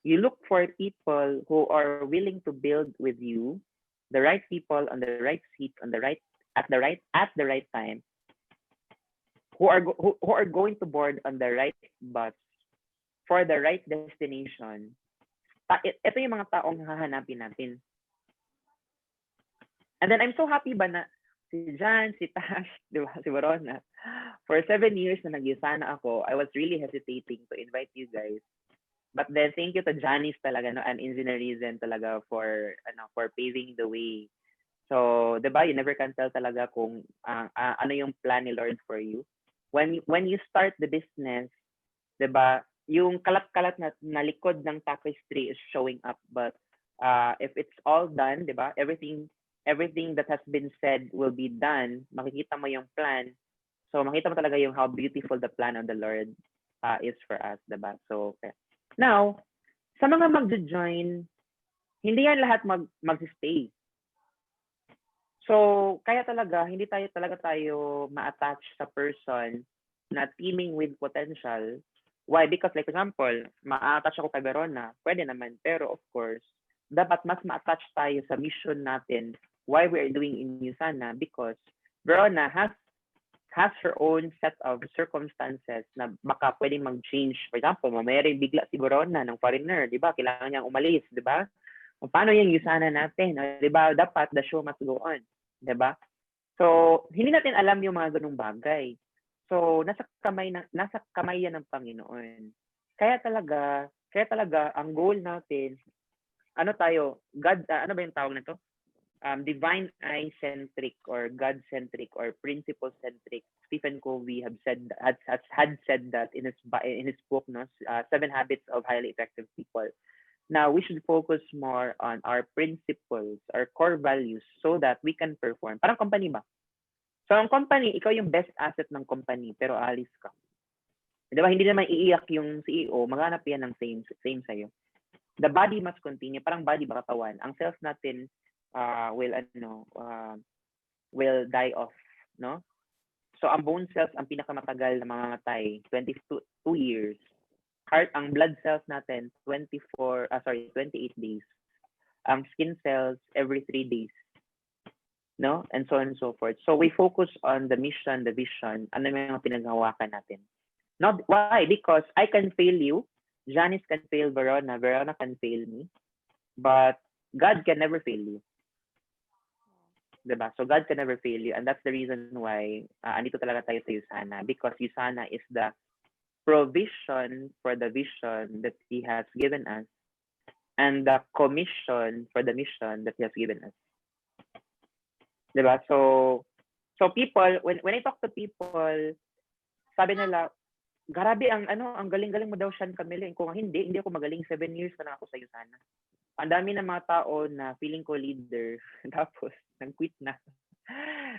You look for people who are willing to build with you, the right people on the right seat, on the right at the right time, who are going to board on the right bus for the right destination. Ito yung mga taong hahanapin natin. And then I'm so happy ba na si Jan, si Tash, di ba, si Verona, for 7 years na nag-USANA ako, I was really hesitating to invite you guys. But then thank you to Janice talaga, no, and Engineerism talaga for paving the way. So, di ba, you never can tell talaga kung ano yung plan ni Lord for you. When you start the business, di ba, yung kalat-kalat na likod ng tapestry is showing up. But if it's all done, di ba, everything that has been said will be done, makikita mo yung plan. So, makita mo talaga yung how beautiful the plan of the Lord is for us, di ba? So, okay. Now, sa mga mag-join, hindi yan lahat mag-stay. So, kaya talaga, hindi tayo ma-attach sa person na teaming with potential. Why? Because like, for example, ma-attach ako kay Verona, pwede naman. Pero of course, dapat mas ma-attach tayo sa mission natin, why we are doing in USANA, because Verona has her own set of circumstances na baka pwedeng mag-change. For example, mamayari bigla si Verona ng foreigner, di ba? Kailangan niyang umalis, di ba? Paano yung USANA natin? Di ba? Dapat the show must go on. Di ba? So, hindi natin alam yung mga ganung bagay. So, nasa kamay yan ng Panginoon. Kaya talaga, ang goal natin, ano ba yung tawag nito? Divine eye-centric or God-centric or principle-centric. Stephen Covey had said that in his book, no, 7 Habits of Highly Effective People. Now, we should focus more on our principles, our core values, so that we can perform. Parang company ba? So, ang company, ikaw yung best asset ng company, pero alis ka. Di ba? Hindi naman iiyak yung CEO, maghanap yan ng same sa'yo. The body must continue. Parang body ba katawan. Ang cells natin will die off, no? So, ang bone cells, ang pinakamatagal na mamamatay, 22 years. Heart, ang blood cells natin, 28 days. Ang skin cells, every 3 days. No? And so on and so forth. So we focus on the mission, the vision, ano yung mga pinaghawakan natin. Not why? Because I can fail you. Janice can fail Verona. Verona can fail me. But God can never fail you. Diba? So God can never fail you. And that's the reason why andito talaga tayo sa USANA. Because USANA is the provision for the vision that He has given us. And the commission for the mission that He has given us. Diba? So people, when I talk to people, sabi nila, grabe ang galing-galing mo daw, Shounn, Camello. Kung hindi ako magaling. 7 years na ako sa USANA. Ang dami ng mga tao na feeling ko leader, tapos nag-quit na.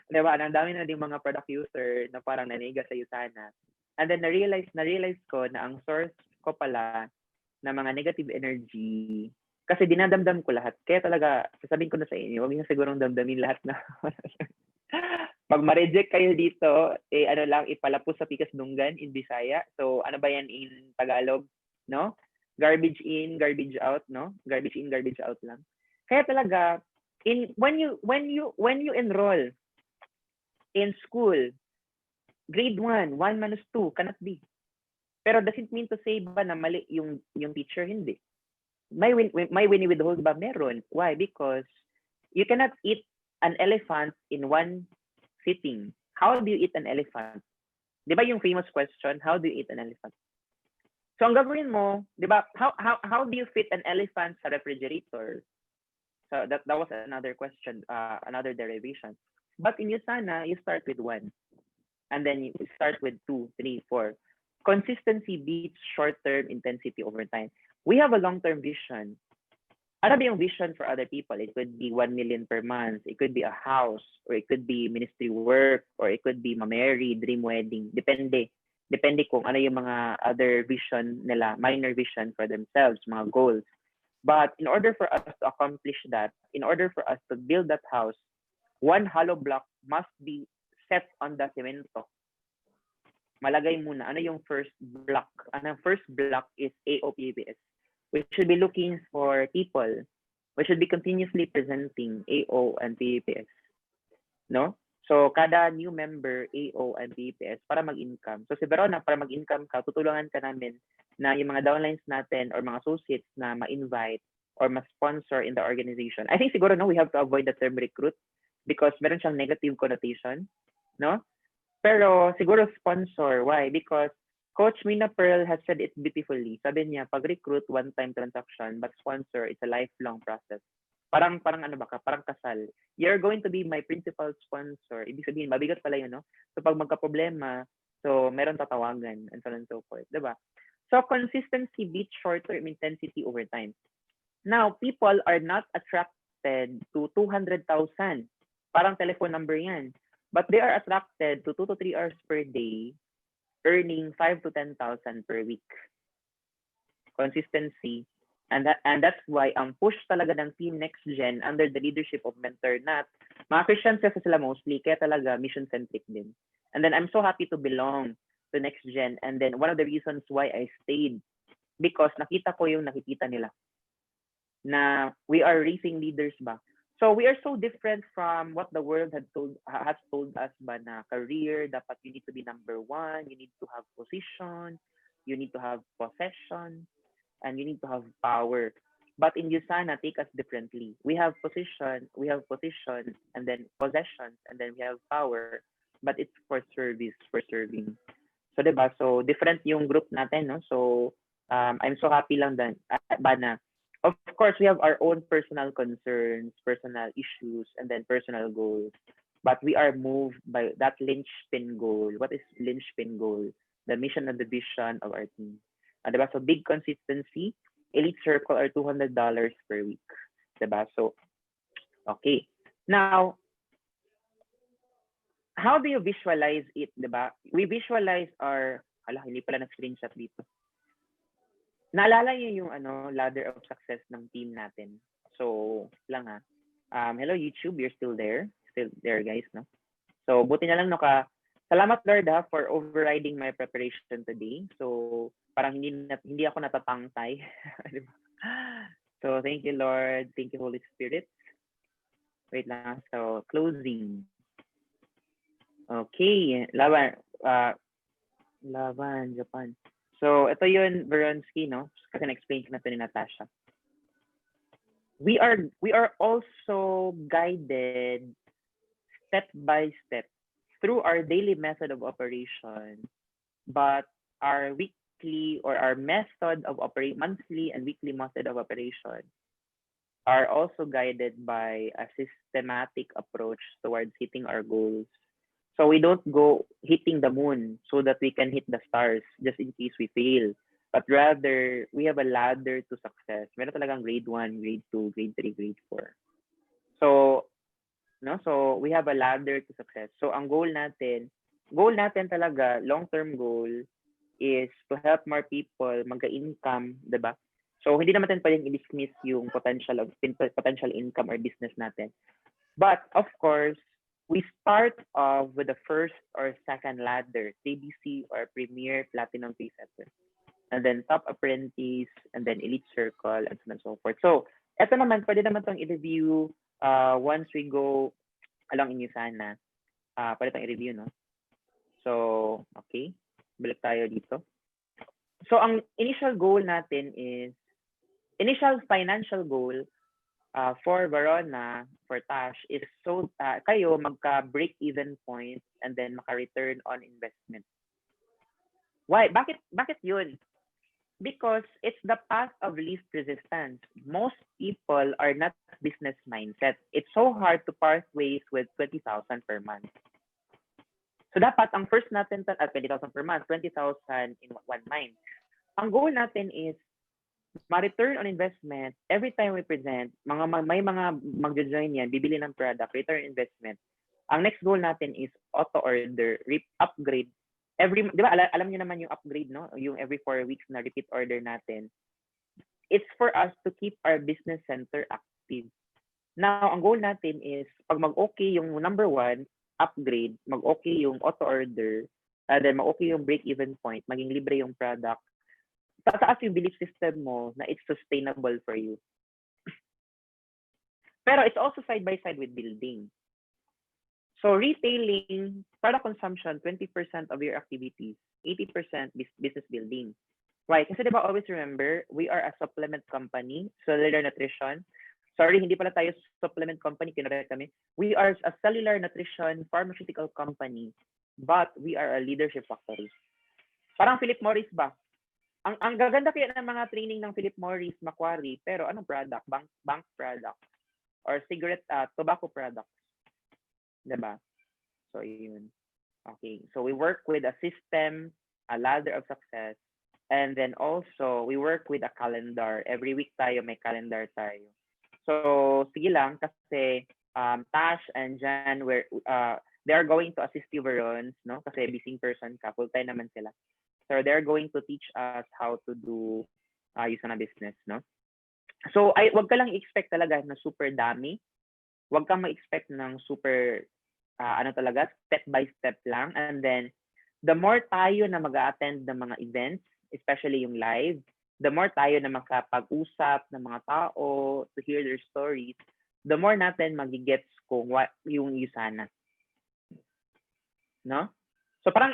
Diba? Ang dami na din mga product user na parang naniga sa USANA. And then na-realize ko na ang source ko pala na mga negative energy, kasi dinadamdam ko lahat. Kaya talaga, sasabihin ko na sa inyo, huwag niyo sigurong damdamin lahat na. Pag ma-reject kayo dito, ipalapos sa pikas dunggan in Bisaya. So, ano ba yan in Tagalog? No? Garbage in, garbage out, no? Garbage in, garbage out lang. Kaya talaga, when you enroll in school, grade 1 minus 2 cannot be. Pero doesn't mean to say ba na mali yung teacher? Hindi. May Winnie withhold ba? Meron. Why? Because you cannot eat an elephant in one sitting. How do you eat an elephant? Di ba yung famous question, how do you eat an elephant? So ang gagawin mo, di ba, how do you fit an elephant sa refrigerator? So that was another question, another derivation. But in USANA, you start with 1. And then you start with 2, 3, 4. Consistency beats short-term intensity over time. We have a long-term vision. Ano ba yung vision for other people? It could be 1 million per month. It could be a house. Or it could be ministry work. Or it could be ma-marry, dream wedding. Depende. Depende kung ano yung mga other vision nila, minor vision for themselves, mga goals. But in order for us to accomplish that, in order for us to build that house, one hollow block must be set on the cemento. Malagay muna. Ano yung first block? Ano first block is AOPBS. We should be looking for people. We should be continuously presenting AO and PPS. No? So, kada new member, AO and PPS, para mag-income. So, si Verona, para mag-income ka, tutulungan ka namin na yung mga downlines natin or mga associates na ma-invite or ma-sponsor in the organization. I think siguro, no, we have to avoid the term recruit because meron siyang negative connotation. No? Pero, siguro sponsor. Why? Because Coach Mina Pearl has said it beautifully. Sabi niya, pag recruit, one-time transaction, but sponsor, it's a lifelong process. Parang ano ba ka? Parang kasal. You're going to be my principal sponsor. Ibig sabihin, mabigat pala yun, no? So pag magka-problema, so meron tatawagan, and so on and so forth. Diba? So consistency beats short-term intensity over time. Now, people are not attracted to 200,000. Parang telephone number yan. But they are attracted to 2 to 3 hours per day, earning 5 to 10,000 per week. Consistency. And that's why ang push talaga ng Team NXGN under the leadership of Mentor Nat, mga Christians kasi sila mostly, kaya talaga mission-centric din. And then I'm so happy to belong to NXGN. And then one of the reasons why I stayed, because nakita ko yung nakikita nila. Na we are raising leaders ba? So we are so different from what the world has told us ba na career, dapat you need to be number 1, you need to have position, you need to have possession, and you need to have power. But in USANA, take us differently. We have position, and then possessions, and then we have power, but it's for service, for serving. So diba? So different yung group natin, no? So I'm so happy lang ba na of course, we have our own personal concerns, personal issues, and then personal goals. But we are moved by that linchpin goal. What is linchpin goal? The mission and the vision of our team. Diba? So big consistency. Elite Circle are $200 per week. Diba? So, okay. Now, how do you visualize it? Diba? We visualize our, hindi pala na-screenshot dito. Naalala niyo yung ladder of success ng team natin. So, lang hello YouTube, you're still there. Still there guys, no? So, buti na lang salamat Lord for overriding my preparation today. So, parang hindi ako natatangtay. So, thank you Lord. Thank you Holy Spirit. Wait lang. So, closing. Okay. Laban, Japan. So, ito yun, Veronsky, no? Kasi na-explain ko na ito ni Natasha. We are also guided step by step through our daily method of operation, but our weekly or our method of monthly and weekly method of operation are also guided by a systematic approach towards hitting our goals. So we don't go hitting the moon so that we can hit the stars just in case we fail. But rather, we have a ladder to success. Meron talagang grade 1, grade 2, grade 3, grade 4. So, no? So we have a ladder to success. So ang goal natin talaga, long-term goal is to help more people magka-income, diba? So hindi naman natin pwedeng i-dismiss yung potential income or business natin. But of course, we start off with the first or second ladder, ABC or Premier Platinum Preceptor. And then Top Apprentice, and then Elite Circle, and so on and so forth. So, eto naman, pwede naman itong i-review once we go along in USANA. Pwede itong i-review, no? So, okay. Balik tayo dito. So ang initial goal natin is, initial financial goal for Verona, for Tash, is so kayo magka-break-even point and then maka-return on investment. Why? Bakit yun? Because it's the path of least resistance. Most people are not business mindset. It's so hard to part ways with 20,000 per month. So dapat ang first natin at 20,000 per month, 20,000 in one mind. Ang goal natin is ma-return on investment every time we present. May mga magjo-join yan, bibili ng product, return investment. Ang next goal natin is auto-order, upgrade. Di ba, alam niyo naman yung upgrade, no? Yung every 4 weeks na repeat order natin. It's for us to keep our business center active. Now, ang goal natin is, pag mag-okay yung number 1, upgrade, mag-okay yung auto-order, then mag-okay yung break-even point, maging libre yung product, tataas yung belief system mo na it's sustainable for you. Pero it's also side by side with building. So retailing, product consumption, 20% of your activities, 80% business building. Why? Kasi diba, always remember, we are a supplement company, cellular nutrition. Sorry, hindi pala tayo supplement company, kinarek kami. We are a cellular nutrition pharmaceutical company, but we are a leadership factory. Parang Philip Morris ba? Ang gaganda kaya ng mga training ng Philip Morris, Macquarie, pero anong product? Bank product or cigarette, tobacco products. Diba? So, yun. Okay. So, we work with a system, a ladder of success, and then also, we work with a calendar. Every week tayo, may calendar tayo. So, sige lang, kasi Tash and Jan, they are going to assist you, Verons, no? Kasi busy person ka, full-time naman sila. So, they're going to teach us how to do USANA business, no? So, wag ka lang i-expect talaga na super dami. Wag kang ma-expect ng super, talaga, step by step lang. And then, the more tayo na mag-attend ng mga events, especially yung live, the more tayo na makapag-usap ng mga tao to hear their stories, the more natin magigets kung what yung USANA. No? So, parang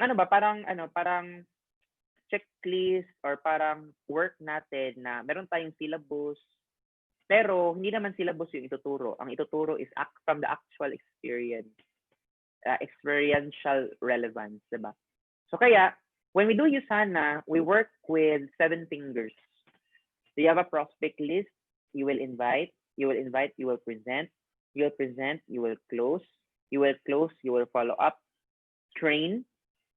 checklist or parang work natin na meron tayong syllabus, pero hindi naman syllabus yung ituturo. Ang ituturo is from the actual experience, experiential relevance, diba? So kaya, when we do USANA, we work with 7 fingers. So you have a prospect list, you will invite, you will present, you will close, you will follow up, train,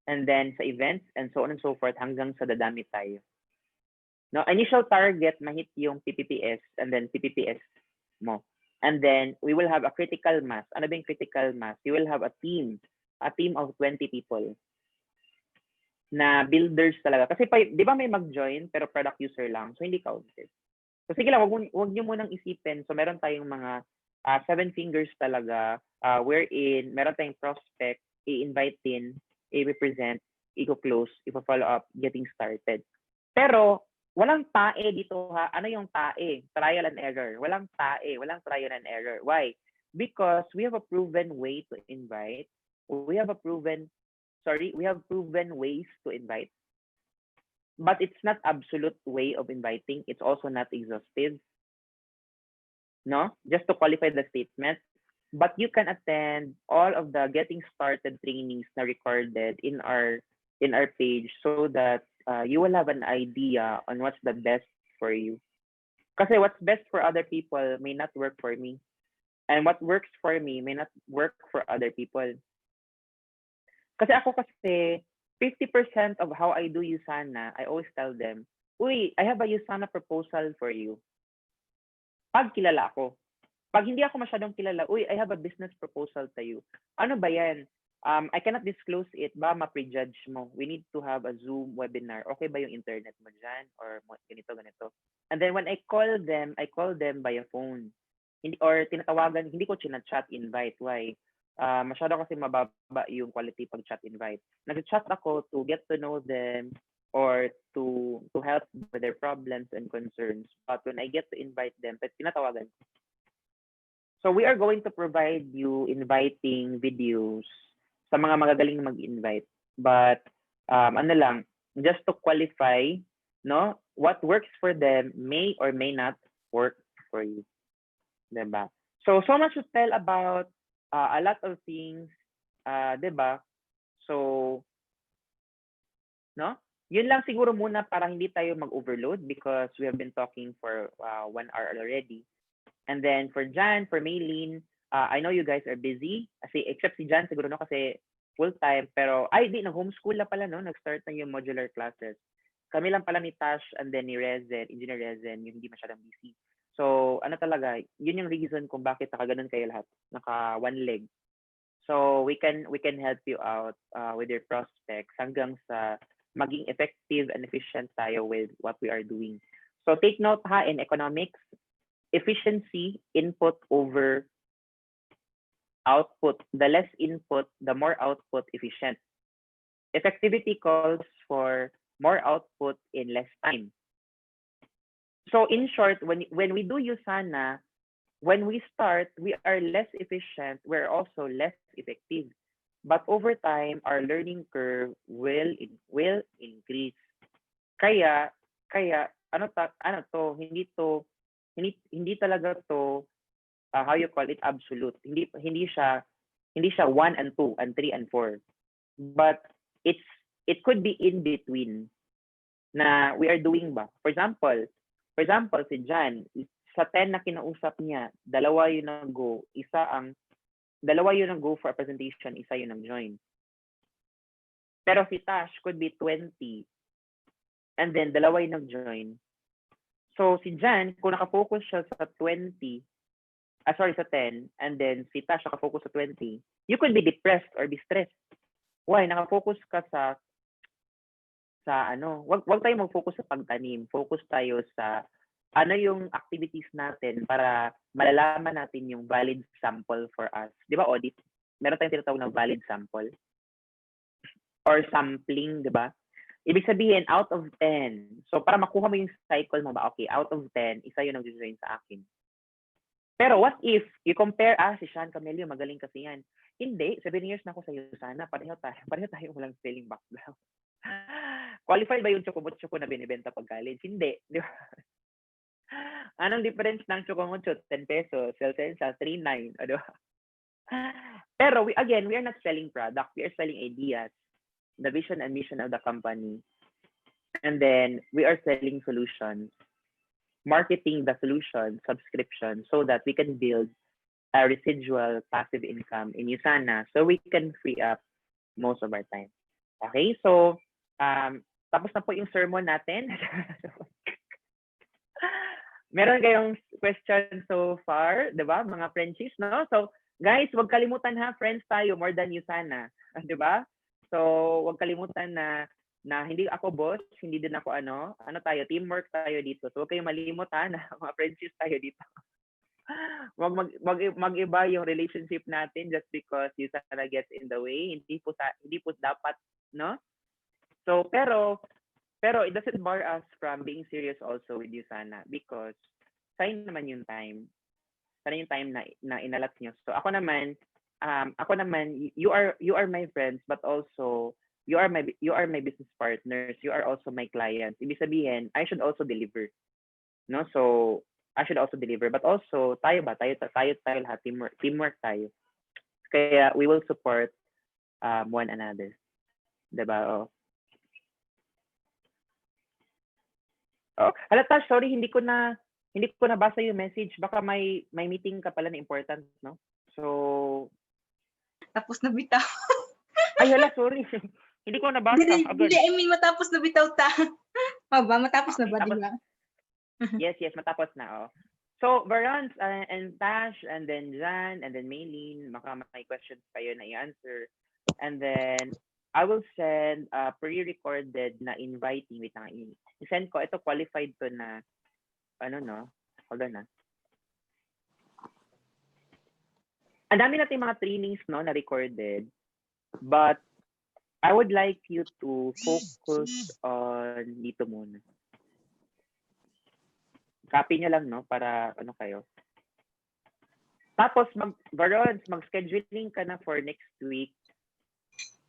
and then sa events, and so on and so forth, hanggang sa dadami tayo. Now, initial target, mahit yung PPPS, and then PPPS mo. And then, we will have a critical mass. Ano ba yung critical mass? You will have a team of 20 people na builders talaga. Kasi, di ba may mag-join, pero product user lang, so hindi counted. So, sige lang, wag nyo munang isipin. So, meron tayong mga 7 fingers talaga, wherein meron tayong prospect, i-invite in, i-represent, i-close, i-follow up, getting started. Pero, walang tae dito ha. Ano yung tae? Trial and error. Walang tae, walang trial and error. Why? Because we have a proven way to invite. We have proven ways to invite. But it's not absolute way of inviting. It's also not exhaustive. No? Just to qualify the statement. But you can attend all of the getting started trainings na recorded in our page so that you will have an idea on what's the best for you. Kasi what's best for other people may not work for me. And what works for me may not work for other people. Kasi 50% of how I do USANA, I always tell them, uy, I have a USANA proposal for you. Pag kilala ako. Pag hindi ako masyadong kilala, uy, I have a business proposal to you. Ano ba yan? I cannot disclose it. Ba, ma-prejudge mo. We need to have a Zoom webinar. Okay ba yung internet mo dyan? Or ganito. And then when I call them via phone. Or tinatawagan, hindi ko chat invite. Why? Masyado kasi mababa yung quality pag chat invite. Nag-chat ako to get to know them or to help with their problems and concerns. But when I get to invite them, tinatawagan ko. So we are going to provide you inviting videos sa mga magagaling mag-invite. But just to qualify, no? What works for them may or may not work for you. Diba? So much to tell about a lot of things, diba? So, no? Yun lang siguro muna para hindi tayo mag-overload because we have been talking for 1 hour already. And then for Jan, for Maylene, I know you guys are busy. Kasi except si Jan siguro no kasi full-time. Pero, nag-homeschool na pala no? Nag-start na yung modular classes. Kami lang pala ni Tash and then ni Rezen, Engineer Rezen, yung hindi masyadong busy. So, ano talaga, yun yung reason kung bakit nakaganon kayo lahat. Naka one leg. So, we can help you out with your prospects hanggang sa maging effective and efficient tayo with what we are doing. So, take note ha, in economics, efficiency, input over output. The less input, the more output efficient. Effectivity calls for more output in less time. So in short, when we do USANA, when we start, we are less efficient. We're also less effective. But over time, our learning curve will increase. Kaya hindi talaga to how you call it absolute. Hindi siya 1 and 2 and 3 and 4. But it could be in between na we are doing ba. For example, si Jan, sa 10 na kinausap niya, dalawa yung nag-go for a presentation, isa yung nag-join. Pero si Tash could be 20 and then dalawa yung nag-join. So si Jan, kung nakafocus siya sa 10, and then si Tash nakafocus sa 20, you could be depressed or be stressed. Why? Nakafocus ka sa wag tayo mag-focus sa pagtanim. Focus tayo sa ano yung activities natin para malalaman natin yung valid sample for us. Di ba, audit? Meron tayong tinatawag na valid sample or sampling, di ba? Ibig sabihin, out of 10. So, para makuha mo yung cycle mo ba, okay, out of 10, isa yung nag-join sa akin. Pero what if you compare, si Shounn, Camello, magaling kasi yan. Hindi, 7 years na ako sa USANA, pareho tayo walang spelling background. Qualified ba yung choco na binibenta pag college? Hindi, di ba? Anong difference ng choco-mucho? 10 pesos, sell sa 3.9, di ba? Pero we are not selling product, we are selling ideas, the vision and mission of the company. And then we are selling solutions, marketing the solution, subscription, so that we can build a residual passive income in USANA so we can free up most of our time. Okay, so tapos na po yung sermon natin. Meron kayong question so far, di ba, mga Frenchies, no? So, guys, wag kalimutan ha, friends tayo more than USANA, di ba? So, wag kalimutan na hindi ako boss, hindi din ako ano tayo, teamwork tayo dito. So, wag kayong malimot ha, na mga Frenchies tayo dito. Wag mag-iba yung relationship natin just because USANA gets in the way. Hindi po dapat, no? So, pero it doesn't bar us from being serious also with USANA because sayang naman yung time. Sayang yung time na inalat nyo. So, ako naman, you are my friends, but also you are my business partners. You are also my clients. Ibig sabihin, I should also deliver. No? So, I should also deliver. But also, tayo lahat, teamwork tayo. Kaya, we will support one another. Diba? Halata, sorry, hindi ko na basa yung message. Baka may meeting ka pala na important, no? So, tapos na bitaw. Ay, hala, sorry. Hindi ko nabasa. Hindi, I mean, matapos na bitaw ta. Matapos na ba, di ba? Yes, matapos na, oh. So, Varans and Tash, and then Jan, and then Maylene, baka may questions kayo na i-answer. And then, I will send pre-recorded na inviting. Wait na, i-send ko. Ito, qualified to na, hold on na. Ang dami natin mga trainings, no, na recorded. But, I would like you to focus on dito muna. Copy nyo lang, no, para kayo. Tapos, Varons, mag-scheduling ka na for next week.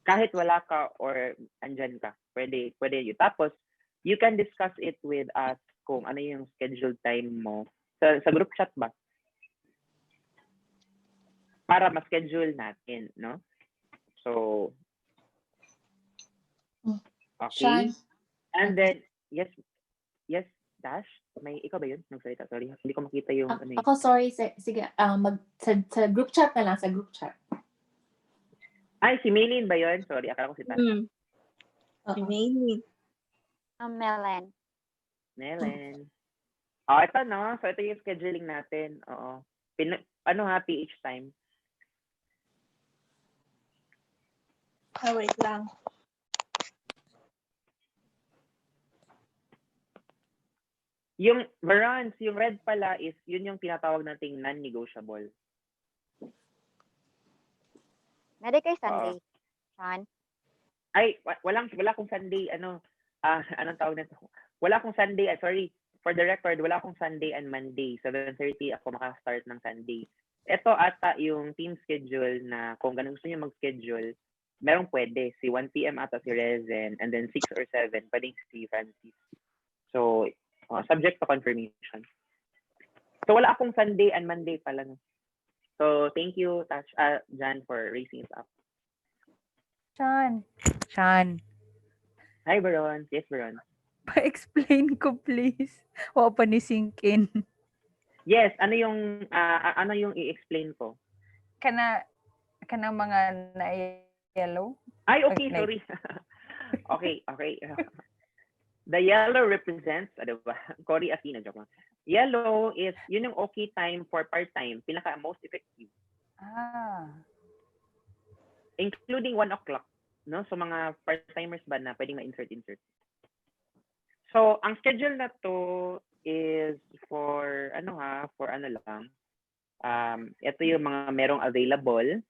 Kahit wala ka or andyan ka, pwede yun. Tapos, you can discuss it with us kung ano yung scheduled time mo sa group chat ba? Para ma-schedule natin, no? So, okay. Shounn. And then, yes, Dash? Ikaw ba yun? Nagsalita, sorry. Hindi ko makita yung ano yun. Ako, sorry. Sige, sa group chat na lang, sa group chat. Ay, si Maylin ba yun? Sorry, akala ko si Dash. Si Maylin. Melen. Nelen. Oh, ito no. So, ito yung scheduling natin. Oo. PH time. Wait lang. Yung Verons, yung red pala is, yun yung tinatawag nating non-negotiable. Meron kay Sunday. Shounn. Ay, wala akong Sunday, anong tawag nito? Wala akong Sunday, sorry, for the record, wala akong Sunday and Monday. 7:30 ako makaka-start ng Sunday. Ito ata yung team schedule na kung ganun gusto niyo mag-schedule, merong pwede. Si 1 p.m. ata si Rezen, and then 6 or 7, pwedeng si Francis. So, subject to confirmation. So, wala akong Sunday and Monday pala. So, thank you, Jan, for raising it up. Shounn. Hi, Veron. Yes, Veron. Pa-explain ko, please. O pa ni Sinkin. Yes, ano yung i-explain ko? Kana mga na-yellow? Ay, okay, Like- sorry. Okay. The yellow represents, ano ba? Cory Aquino, joke lang. Yellow is, yun yung okay time for part-time, pinaka most effective. Including 1 o'clock, no? So, mga part-timers ba na pwedeng ma-insert? So, ang schedule na to is for ano lang. Ito yung mga merong available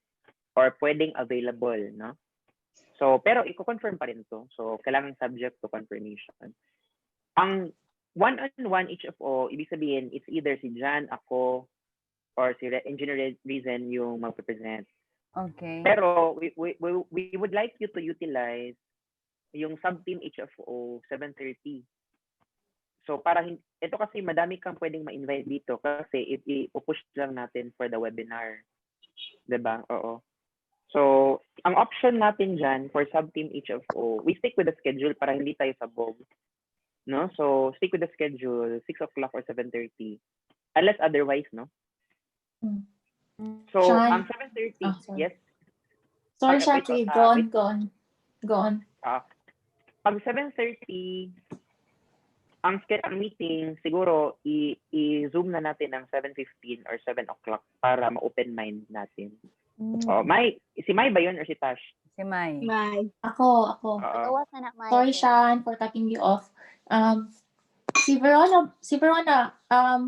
or pwedeng available, no? So, pero i-confirm pa rin to. So, kailangan subject to confirmation. Ang one-on-one HFO, ibig sabihin, it's either si Jan, ako, or si Engineer Reason yung mag-present. Okay. Pero we would like you to utilize yung sub-team HFO 7:30. So para ito kasi madami kang pwedeng ma-invite dito kasi i-push lang natin for the webinar. 'Di ba? Oo. So, ang option natin dyan for sub-team HFO, we stick with the schedule para hindi tayo sabog. No? So, stick with the schedule, 6 o'clock or 7:30. Unless otherwise, no? So, Shounn. ang 7:30, sorry. yes. Sorry, Wait, Shounn, go on. Pag 7:30, ang meeting, siguro, i-zoom na natin ng 7:15 or 7 o'clock para ma-open mind natin. Si Mai ba yun or si Tash? Si Mai. Ako. Gawas na na Sorry, Shounn, for cutting you off. Si Verona,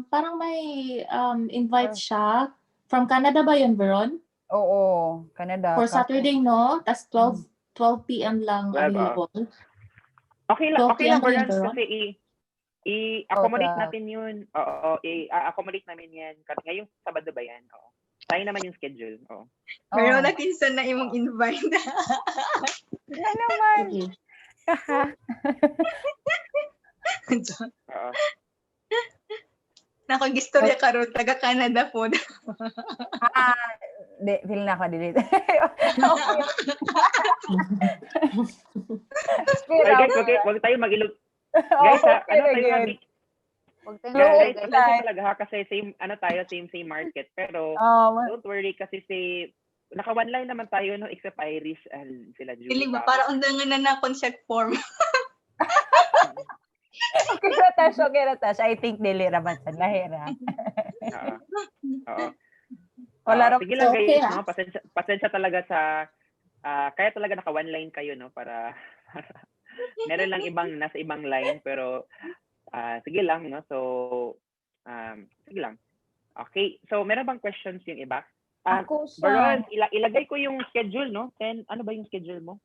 parang may invite siya. From Canada ba yun, Veron? Oo, Canada. For Saturday, no? Tas 12 p.m. lang available. Okay lang, PM Veron, yun, Veron? kasi i-accommodate Okay. natin yun. Oo, i-accommodate namin yan. Ngayong Sabado ba yan? Oo. Tayo naman yung schedule. Oo. Pero nakinsan na imong invite. Ano naman? Sige. Oo. Nakagistorya karon taga Canada po. Feel na ako delete. Ay, guys, wag tayo mag-ilog. Guys, Huwag guys, tayong ano talaga ha, kasi same market. Pero, don't worry, kasi naka one line naman tayo, no, except Irish and sila Julie. Dili ba para undangan na na concept form. Okay na, Tash. I think dili raman sa lahira. Oo. Wala Sige lang guys, okay, no? Pasensya talaga sa kaya talaga naka one line kayo, no, para meron lang nasa ibang line, pero sige lang, no. So sige lang. Okay. So meron bang questions yung iba? Ako, Baron, Shounn. ilagay ko yung schedule, no? 10, ano ba yung schedule mo?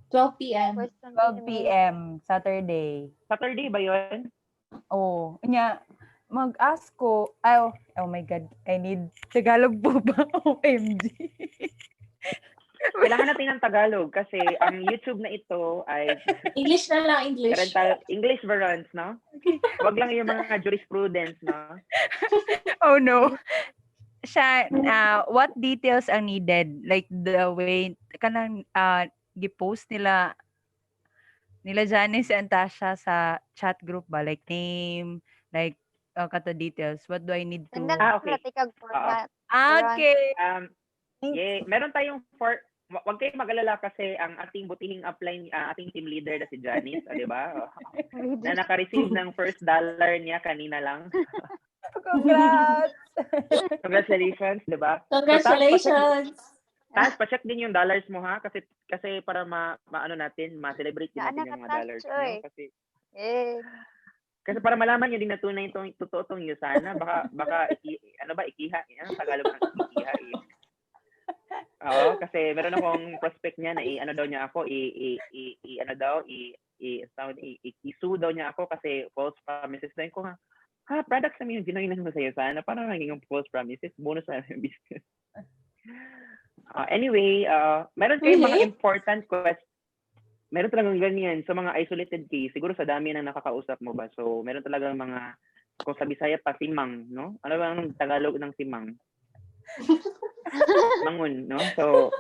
12 p.m. 12 p.m. Saturday. Saturday ba yun? Oh, mag-ask ko. Oh my God, I need Tagalog po ba? OMG. Kailangan natin ng Tagalog kasi ang YouTube na ito ay English na lang, English. parental English versions, no? Wag lang yung mga jurisprudence, no? Oh no. What details are needed? Like the way kanang gi-post nila Janice and Tasha sa chat group ba, like name, like kato details. What do I need to Sendal okay. sa tikag format. Okay. Meron tayong wag kayong mag-alala kasi ang ating butihing upline, ating team leader na si Janice, di ba? Na naka-receive ng first dollar niya kanina lang. Congrats. Congratulations, di ba? Congratulations. Tapos pa-check din yung dollars mo ha kasi para maano natin, ma-celebrate din natin yung mga dollars niyo kasi kasi para malaman niyo din na tunay itong totoo tong USANA, baka ikiha, Tagalog ng ikiha. Oo, kasi meron akong prospect niya na i-sue daw niya ako kasi false promises daw ko products namin yung ginawa mo sa USANA, parang naging false promises, bonus na yung business. Anyway, meron kayong mga important questions. Meron talagang ganyan sa mga isolated case. Siguro sa dami na nakakausap mo ba? So, meron talagang mga, kung sa Bisaya pa, simang, no? Ano ba ang Tagalog ng simang? Mangun, no? So,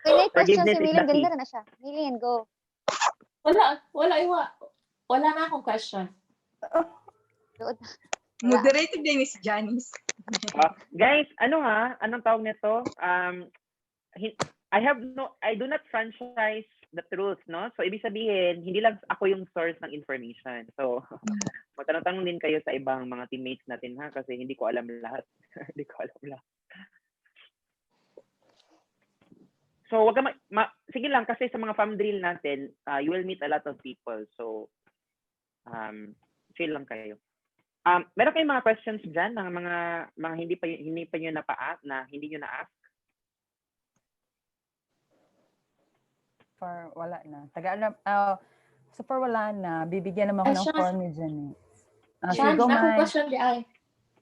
may question forgiveness si is Milin. the key. Ganda na siya. Milin, go. Wala na akong question. Moderated din Miss Janice. Guys, anong tawag nito? I do not franchise the truth, no? So, ibig sabihin, hindi lang ako yung source ng information. So, magtanong-tanong din kayo sa ibang mga teammates natin, ha? Kasi hindi ko alam lahat. Hindi ko alam lahat. So, wag ka sige lang, kasi sa mga farm drill natin, you will meet a lot of people. So, chill lang kayo. Meron kayong mga questions dyan, mga hindi pa nyo hindi nyo na-ask? For wala na. So for wala na, bibigyan naman ako ng Shounn. form ni Jenny. Shounn, go, akong Mai. question di ay.